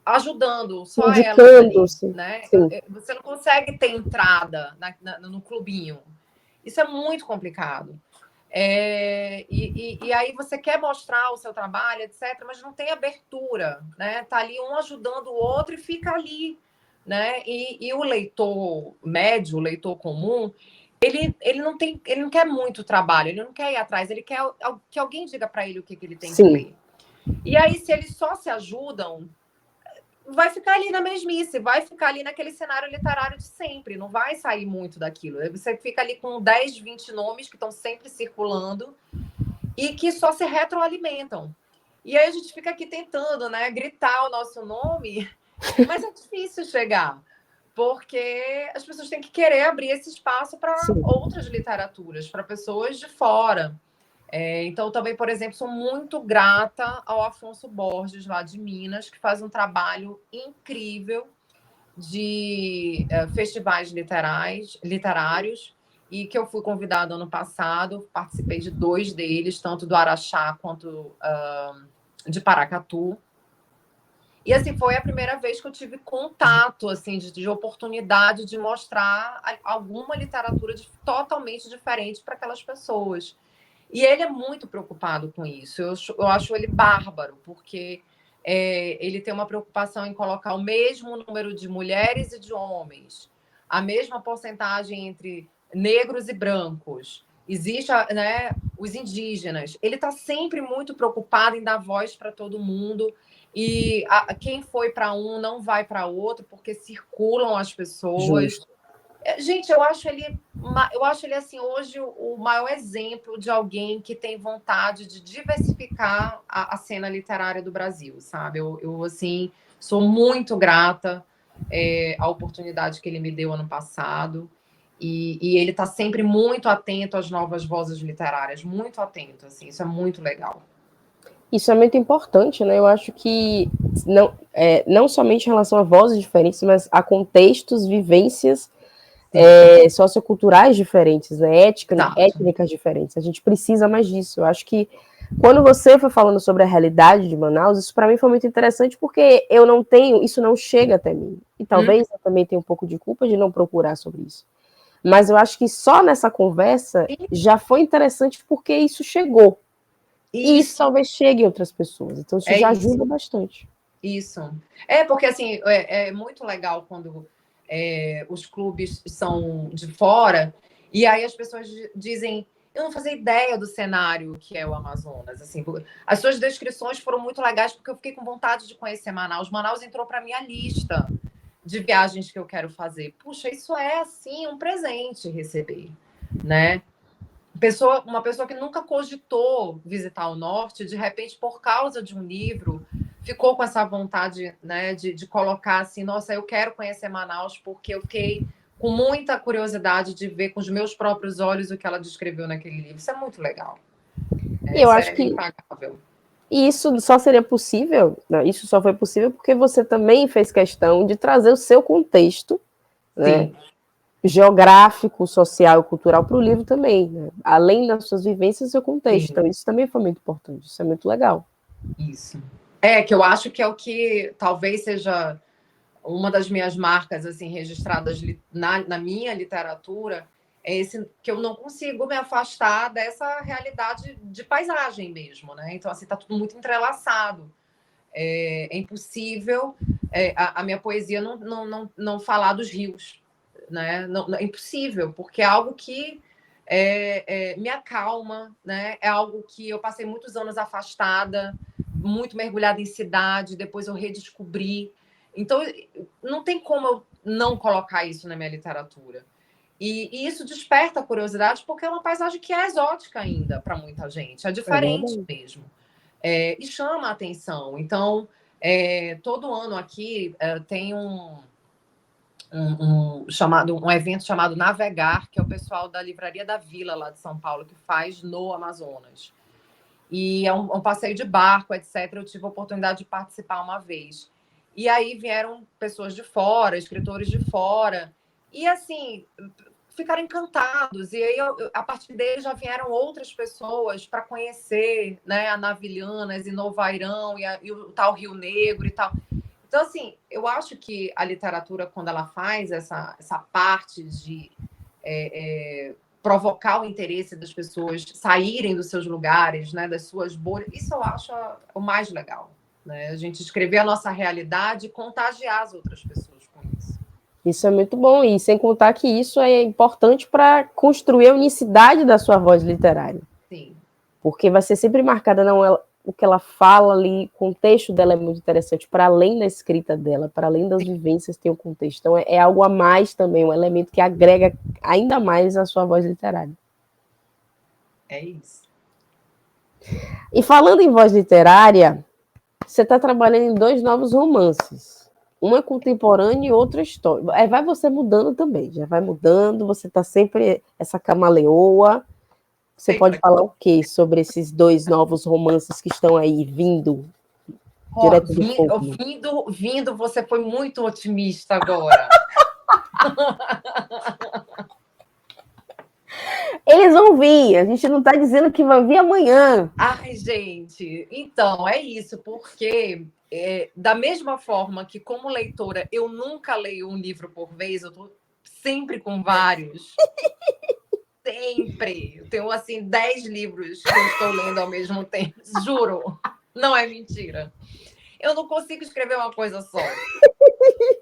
ajudando, só elas ali, né? Você não consegue ter entrada no clubinho. Isso é muito complicado. E aí você quer mostrar o seu trabalho, etc., mas não tem abertura, né? Tá ali um ajudando o outro e fica ali, né? E o leitor médio, o leitor comum, ele não quer muito trabalho, ele não quer ir atrás, ele quer que alguém diga para ele o que ele tem que ler. E aí, se eles só se ajudam, vai ficar ali na mesmice, vai ficar ali naquele cenário literário de sempre, não vai sair muito daquilo. Você fica ali com 10, 20 nomes que estão sempre circulando e que só se retroalimentam. E aí a gente fica aqui tentando, né, gritar o nosso nome, mas é difícil chegar, porque as pessoas têm que querer abrir esse espaço para outras literaturas, para pessoas de fora. Então, também, por exemplo, sou muito grata ao Afonso Borges, lá de Minas, que faz um trabalho incrível de festivais literários, e que eu fui convidada ano passado, participei de 2 deles, tanto do Araxá quanto de Paracatu. E, assim, foi a primeira vez que eu tive contato, assim, de oportunidade de mostrar alguma literatura totalmente diferente para aquelas pessoas. E ele é muito preocupado com isso. Eu acho ele bárbaro, porque ele tem uma preocupação em colocar o mesmo número de mulheres e de homens, a mesma porcentagem entre negros e brancos. Existe, né, os indígenas. Ele está sempre muito preocupado em dar voz para todo mundo. E quem foi para um não vai para outro, porque circulam as pessoas. Justo. Gente, eu acho ele assim, hoje o maior exemplo de alguém que tem vontade de diversificar a cena literária do Brasil, sabe? Eu assim, sou muito grata à oportunidade que ele me deu ano passado. E ele está sempre muito atento às novas vozes literárias, muito atento, assim, isso é muito legal. Isso é muito importante, né? Eu acho que não somente em relação a vozes diferentes, mas a contextos, vivências socioculturais diferentes, né? Étnicas diferentes. A gente precisa mais disso. Eu acho que quando você foi falando sobre a realidade de Manaus, isso para mim foi muito interessante, porque eu não tenho, isso não chega até mim. E talvez eu também tenha um pouco de culpa de não procurar sobre isso. Mas eu acho que só nessa conversa já foi interessante porque isso chegou. E isso talvez chegue a outras pessoas. Então isso já ajuda bastante. Isso. Porque assim, é muito legal quando os clubes são de fora, e aí as pessoas dizem, eu não fazia ideia do cenário que é o Amazonas. Assim, as suas descrições foram muito legais, porque eu fiquei com vontade de conhecer Manaus. Manaus entrou para a minha lista de viagens que eu quero fazer. Puxa, isso é, assim, um presente receber, né? uma pessoa que nunca cogitou visitar o norte, de repente, por causa de um livro, ficou com essa vontade, né, de colocar assim, nossa, eu quero conhecer Manaus porque eu fiquei com muita curiosidade de ver com os meus próprios olhos o que ela descreveu naquele livro. Isso é muito legal. E eu Isso acho é que impagável. isso só seria possível, né? Isso só foi possível porque você também fez questão de trazer o seu contexto, né, Sim. geográfico, social e cultural para o livro também, né? Além das suas vivências e seu contexto. Sim. Então, isso também foi muito importante, isso é muito legal. Isso. Que eu acho que é o que talvez seja uma das minhas marcas assim registradas na minha literatura, é esse que eu não consigo me afastar dessa realidade de paisagem mesmo, né? Então, assim, tá tudo muito entrelaçado. É impossível a minha poesia não falar dos rios, né? Não, é impossível, porque é algo que me acalma, né? É algo que eu passei muitos anos afastada, muito mergulhada em cidade, depois eu redescobri. Então, não tem como eu não colocar isso na minha literatura. E isso desperta a curiosidade, porque é uma paisagem que é exótica ainda para muita gente, é É diferente verdade. mesmo. E chama a atenção. Então, todo ano aqui tem um evento chamado Navegar, que é o pessoal da Livraria da Vila, lá de São Paulo, que faz no Amazonas. E é um passeio de barco, etc. Eu tive a oportunidade de participar uma vez. E aí vieram pessoas de fora, escritores de fora, e assim, ficaram encantados. E aí, a partir dele, já vieram outras pessoas para conhecer, né, a Navilhanas e Novairão e o tal Rio Negro e tal. Então, assim, eu acho que a literatura, quando ela faz essa parte de provocar o interesse das pessoas saírem dos seus lugares, né, das suas bolhas, isso eu acho o mais legal. Né? A gente escrever a nossa realidade e contagiar as outras pessoas com isso. Isso é muito bom, e sem contar que isso é importante para construir a unicidade da sua voz literária. Sim. Porque vai ser sempre marcada, não, o que ela fala ali, o contexto dela é muito interessante, para além da escrita dela, para além das vivências, tem um contexto. Então, é algo a mais também, um elemento que agrega ainda mais a sua voz literária. É isso. E falando em voz literária, você está trabalhando em 2 novos romances. Um é contemporâneo e outro é histórico. Vai você mudando também, já vai mudando, você está sempre essa camaleoa. Você pode falar o quê sobre esses 2 novos romances que estão aí vindo direto do forno? Vindo, você foi muito otimista agora. Eles vão vir, a gente não está dizendo que vai vir amanhã. Ai, gente, então é isso, porque da mesma forma que, como leitora, eu nunca leio um livro por vez, eu tô sempre com vários. Sempre. Eu tenho, assim, 10 livros que eu estou lendo ao mesmo tempo. Juro. Não é mentira. Eu não consigo escrever uma coisa só.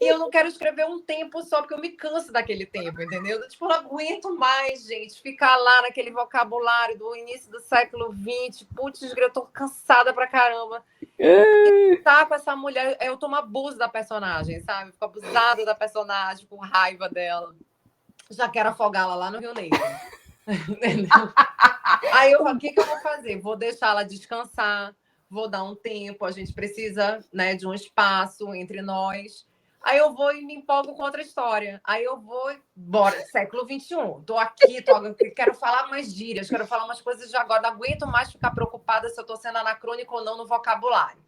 E eu não quero escrever um tempo só, porque eu me canso daquele tempo, entendeu? Tipo, eu não aguento mais, gente, ficar lá naquele vocabulário do início do século XX. Putz, eu tô cansada pra caramba. E tá com essa mulher, eu tomo abuso da personagem, sabe? Fico abusada da personagem, com raiva dela. Já quero afogá-la lá no Rio Negro. Entendeu? Aí eu falo, o que eu vou fazer? Vou deixá-la descansar, vou dar um tempo, a gente precisa, né, de um espaço entre nós. Aí eu vou e me empolgo com outra história. Aí eu vou, bora, século XXI. Tô aqui, quero falar mais gírias, quero falar umas coisas de agora. Não aguento mais ficar preocupada se eu tô sendo anacrônica ou não no vocabulário.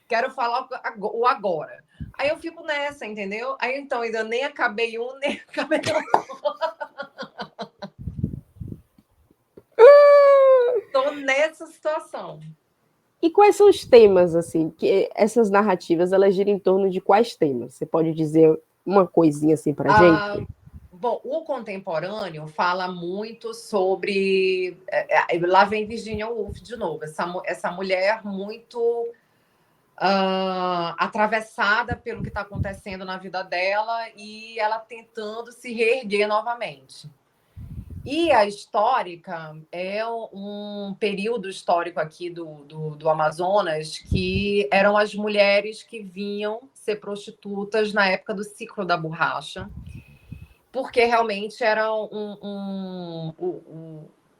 Quero falar o agora. Aí eu fico nessa, entendeu? Aí então ainda nem acabei um, nem acabei outro. Tô nessa situação. E quais são os temas, assim, que essas narrativas, elas giram em torno de quais temas? Você pode dizer uma coisinha assim pra gente? Bom, o contemporâneo fala muito sobre. Lá vem Virginia Woolf de novo, essa mulher muito atravessada pelo que está acontecendo na vida dela e ela tentando se reerguer novamente. E a histórica é um período histórico aqui do Amazonas, que eram as mulheres que vinham ser prostitutas na época do ciclo da borracha, porque realmente era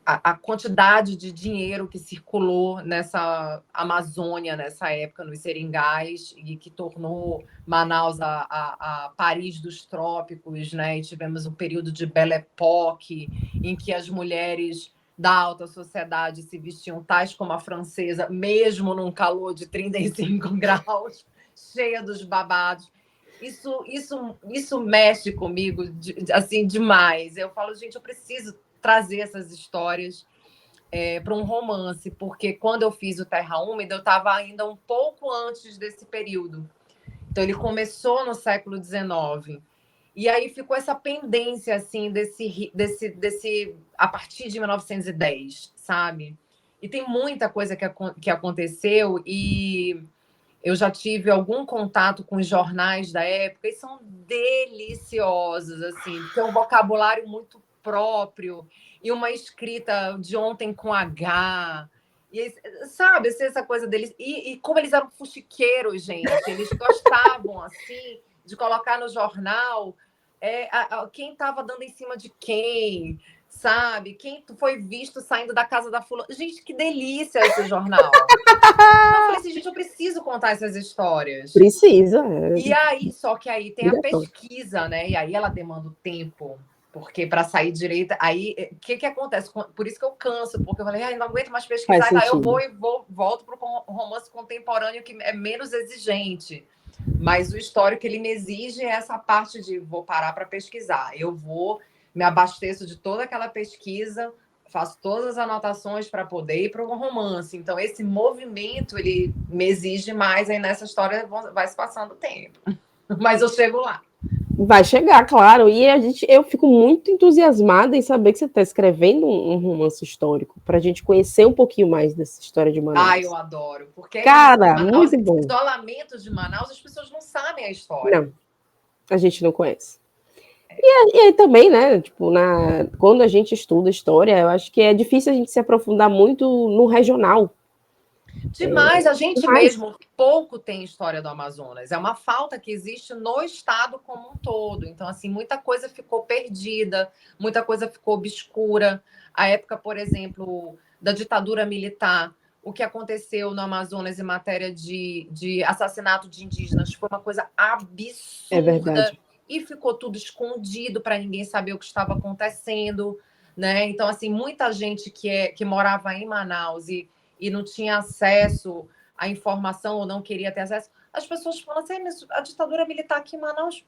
a quantidade de dinheiro que circulou nessa Amazônia, nessa época, nos seringais, e que tornou Manaus a Paris dos trópicos, né? E tivemos um período de Belle Époque, em que as mulheres da alta sociedade se vestiam tais como a francesa, mesmo num calor de 35 graus, cheia dos babados. Isso mexe comigo assim demais. Eu falo, gente, eu preciso trazer essas histórias para um romance, porque quando eu fiz o Terra Úmida, eu estava ainda um pouco antes desse período. Então, ele começou no século XIX. E aí ficou essa pendência, assim, desse a partir de 1910, sabe? E tem muita coisa que aconteceu e eu já tive algum contato com os jornais da época e são deliciosos, assim, tem um vocabulário muito próprio e uma escrita de ontem com H. E, sabe, assim, essa coisa deles. E como eles eram fuxiqueiros, gente. Eles gostavam, assim, de colocar no jornal quem estava dando em cima de quem, sabe? Quem foi visto saindo da casa da fulana. Gente, que delícia esse jornal. Eu falei assim, gente, eu preciso contar essas histórias. Precisa. E aí, só que aí tem a pesquisa, né? E aí ela demanda o tempo, porque para sair direita, aí o que acontece? Por isso que eu canso, porque eu falei, não aguento mais pesquisar, aí eu volto para o romance contemporâneo que é menos exigente. Mas o histórico ele me exige essa parte de vou parar para pesquisar. Eu me abasteço de toda aquela pesquisa, faço todas as anotações para poder ir para um romance. Então, esse movimento, ele me exige mais, aí nessa história vai se passando o tempo. Mas eu chego lá. Vai chegar, claro. E eu fico muito entusiasmada em saber que você está escrevendo um romance histórico, para a gente conhecer um pouquinho mais dessa história de Manaus. Eu adoro. Porque cara, Manaus, muito bom. Isolamento de Manaus, as pessoas não sabem a história. Não, a gente não conhece. E aí também, né, tipo, quando a gente estuda história, eu acho que é difícil a gente se aprofundar muito no regional. Demais, a gente mesmo pouco tem história do Amazonas. É uma falta que existe no estado como um todo. Então, assim, muita coisa ficou perdida, muita coisa ficou obscura. A época, por exemplo, da ditadura militar, o que aconteceu no Amazonas em matéria de assassinato de indígenas foi uma coisa absurda. É verdade. E ficou tudo escondido para ninguém saber o que estava acontecendo, né? Então, assim, muita gente que morava em Manaus e não tinha acesso à informação ou não queria ter acesso, as pessoas falam assim, mas a ditadura militar aqui em Manaus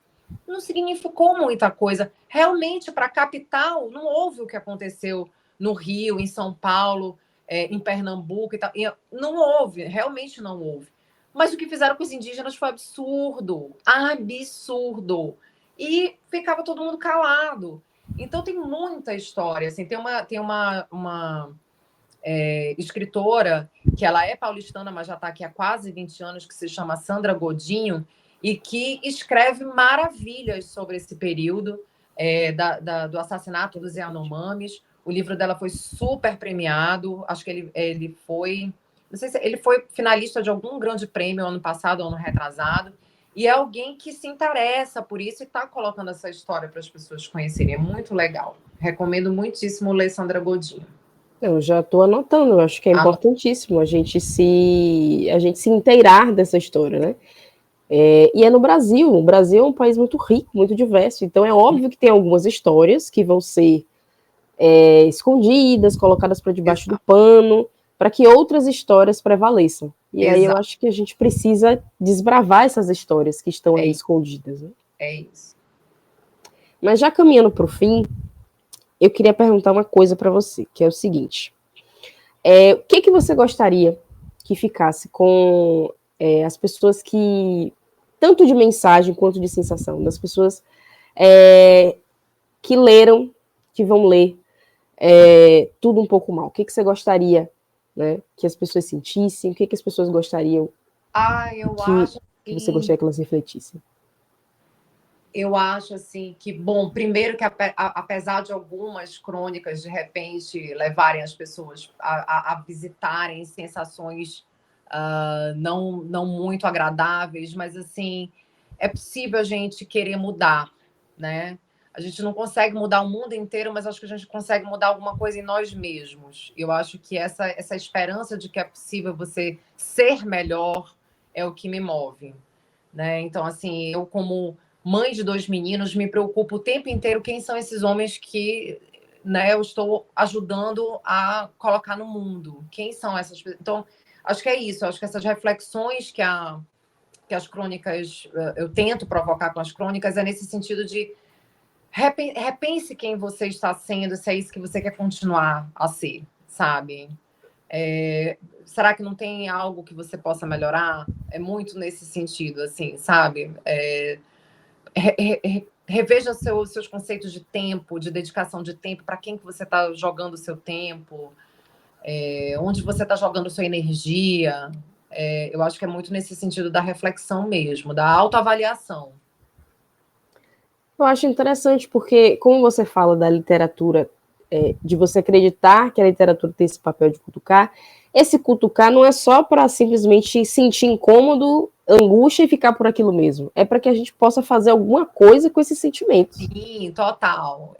não significou muita coisa. Realmente, para a capital, não houve o que aconteceu no Rio, em São Paulo, em Pernambuco e tal. Não houve, realmente não houve. Mas o que fizeram com os indígenas foi absurdo, absurdo. E ficava todo mundo calado. Então tem muita história. Assim, tem uma escritora, que ela é paulistana, mas já está aqui há quase 20 anos, que se chama Sandra Godinho, e que escreve maravilhas sobre esse período do assassinato dos Yanomamis. O livro dela foi super premiado, acho que ele foi... Não sei se ele foi finalista de algum grande prêmio ano passado, ano retrasado, e é alguém que se interessa por isso e está colocando essa história para as pessoas conhecerem. É muito legal. Recomendo muitíssimo ler Sandra Godinho. Eu já estou anotando, eu acho que é importantíssimo a gente se inteirar dessa história, né? E é no Brasil. O Brasil é um país muito rico, muito diverso. Então é óbvio que tem algumas histórias que vão ser escondidas, colocadas para debaixo do pano, para que outras histórias prevaleçam. E aí eu acho que a gente precisa desbravar essas histórias que estão aí escondidas. Né? É isso. Mas já caminhando para o fim, eu queria perguntar uma coisa para você, que é o seguinte. O que você gostaria que ficasse com as pessoas que, tanto de mensagem quanto de sensação, das pessoas que leram, que vão ler Tudo um Pouco Mal? O que você gostaria, né, que as pessoas sentissem? O que as pessoas gostariam que você gostaria que elas refletissem? Eu acho assim que, bom, primeiro que apesar de algumas crônicas de repente levarem as pessoas a visitarem sensações não muito agradáveis, mas assim é possível a gente querer mudar, né? A gente não consegue mudar o mundo inteiro, mas acho que a gente consegue mudar alguma coisa em nós mesmos. Eu acho que essa esperança de que é possível você ser melhor é o que me move, né? Então, assim, eu como mãe de 2 meninos, me preocupo o tempo inteiro quem são esses homens que, né, eu estou ajudando a colocar no mundo. Quem são essas pessoas? Então, acho que é isso. Acho que essas reflexões que as crônicas, eu tento provocar com as crônicas, é nesse sentido de repense quem você está sendo, se é isso que você quer continuar a ser, sabe? Será que não tem algo que você possa melhorar? É muito nesse sentido, assim, sabe? Reveja seus conceitos de tempo, de dedicação de tempo, para quem que você está jogando o seu tempo, onde você está jogando sua energia. Eu acho que é muito nesse sentido da reflexão mesmo, da autoavaliação. Eu acho interessante porque, como você fala da literatura, de você acreditar que a literatura tem esse papel de cutucar, esse cutucar não é só para simplesmente sentir incômodo, angústia e ficar por aquilo mesmo. É para que a gente possa fazer alguma coisa com esses sentimentos. Sim, total.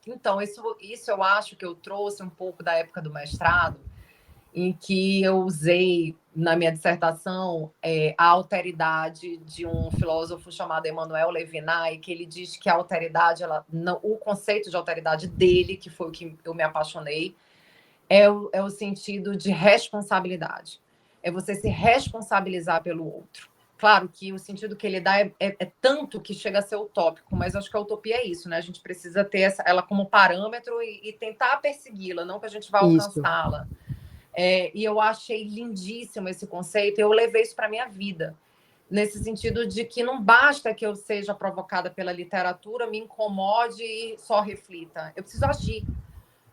Então, isso eu acho que eu trouxe um pouco da época do mestrado, em que eu usei na minha dissertação a alteridade de um filósofo chamado Emmanuel Levinas, que ele diz que a alteridade, o conceito de alteridade dele, que foi o que eu me apaixonei, é o sentido de responsabilidade. É você se responsabilizar pelo outro. Claro que o sentido que ele dá é tanto que chega a ser utópico, mas acho que a utopia é isso, né? A gente precisa ter ela como parâmetro e tentar persegui-la, não que a gente vá alcançá-la. E eu achei lindíssimo esse conceito, e eu levei isso para a minha vida, nesse sentido de que não basta que eu seja provocada pela literatura, me incomode e só reflita. Eu preciso agir,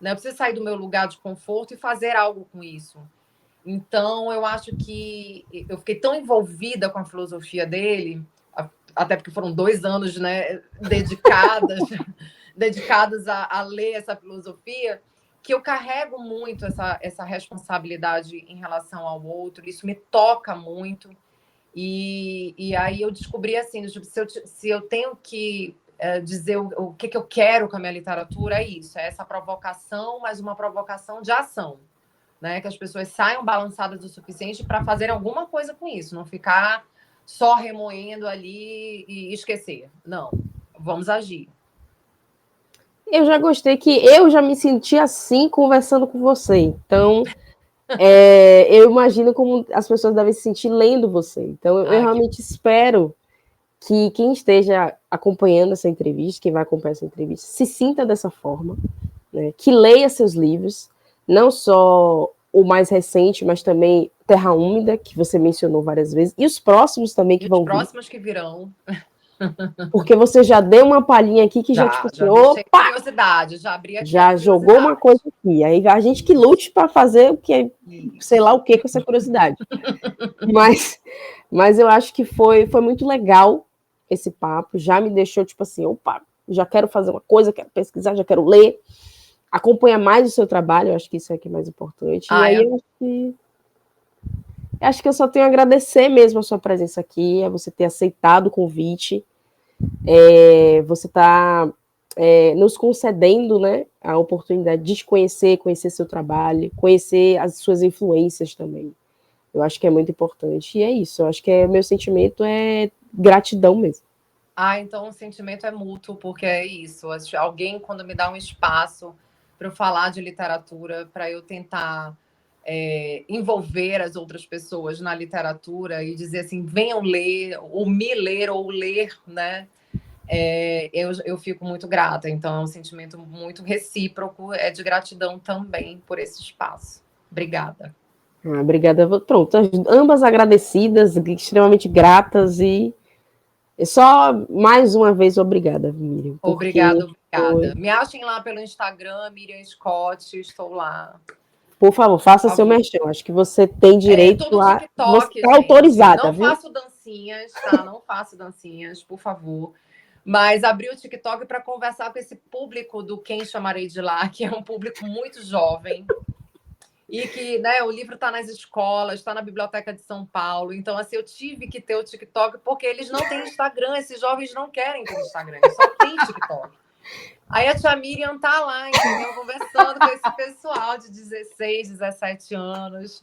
né? Eu preciso sair do meu lugar de conforto e fazer algo com isso. Então, eu acho que eu fiquei tão envolvida com a filosofia dele, até porque foram 2 anos, né, dedicados a ler essa filosofia, que eu carrego muito essa responsabilidade em relação ao outro, isso me toca muito. E aí eu descobri assim, tipo, se eu tenho que dizer o que eu quero com a minha literatura, é isso, é essa provocação, mas uma provocação de ação. Né, que as pessoas saiam balançadas o suficiente para fazer alguma coisa com isso, não ficar só remoendo ali e esquecer. Não, vamos agir. Eu já gostei que eu já me senti assim conversando com você. Então, eu imagino como as pessoas devem se sentir lendo você. Então, eu realmente espero que quem esteja acompanhando essa entrevista, quem vai acompanhar essa entrevista, se sinta dessa forma, né? Que leia seus livros, não só o mais recente, mas também Terra Úmida, que você mencionou várias vezes, e os próximos também que vão vir. Os próximos que virão. Porque você já deu uma palhinha aqui que já tipo assim, opa! Curiosidade, já abri aqui. Já jogou uma coisa aqui. Aí a gente que lute para fazer o que, sei lá o que com essa curiosidade. mas eu acho que foi muito legal esse papo. Já me deixou tipo assim, opa, já quero fazer uma coisa, quero pesquisar, já quero ler. Acompanha mais o seu trabalho, eu acho que isso é que é mais importante. E aí eu acho que eu só tenho a agradecer mesmo a sua presença aqui, a você ter aceitado o convite. Você está nos concedendo, né, a oportunidade de te conhecer seu trabalho, conhecer as suas influências também. Eu acho que é muito importante. E é isso, eu acho que meu sentimento é gratidão mesmo. Então o sentimento é mútuo, porque é isso. Alguém, quando me dá um espaço para eu falar de literatura, para eu tentar envolver as outras pessoas na literatura e dizer assim, venham ler, ou me ler, ou ler, né? Eu fico muito grata. Então, é um sentimento muito recíproco, é de gratidão também por esse espaço. Obrigada. Obrigada. Pronto, ambas agradecidas, extremamente gratas e só mais uma vez obrigada, Miriam. Obrigada. Me achem lá pelo Instagram, Miriam Scott, estou lá. Por favor, faça seu merchan. Acho que você tem direito a... TikTok, você está autorizada, não viu? Faço dancinhas, tá? Não faço dancinhas, por favor. Mas abri o TikTok para conversar com esse público do Quem Chamarei de Lá, que é um público muito jovem. E que, né, o livro está nas escolas, está na Biblioteca de São Paulo. Então, assim, eu tive que ter o TikTok, porque eles não têm Instagram, esses jovens não querem ter Instagram, eles só têm TikTok. Aí a tia Miriam tá lá, entendeu? Conversando com esse pessoal de 16, 17 anos.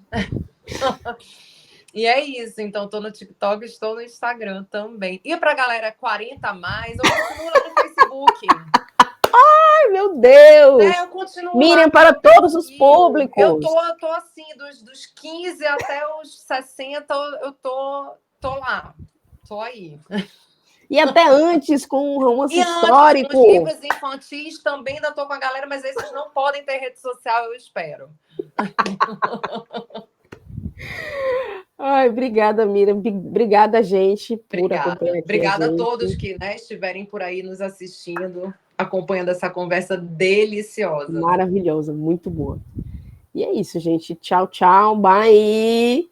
E é isso, então estou no TikTok, estou no Instagram também. E para a galera 40 a mais, eu continuo lá no Facebook. Ai, meu Deus! Eu continuo Miriam lá, para todos os públicos. Eu tô assim, dos 15 até os 60, eu tô lá. Tô aí. E até antes, com um romance histórico. Nos livros infantis também ainda tô com a galera, mas esses não podem ter rede social, eu espero. Ai, obrigada, Miriam. Obrigada, gente, por acompanhar aqui. Obrigada a todos que, né, estiverem por aí nos assistindo, acompanhando essa conversa deliciosa. Maravilhosa, muito boa. E é isso, gente. Tchau, tchau. Bye!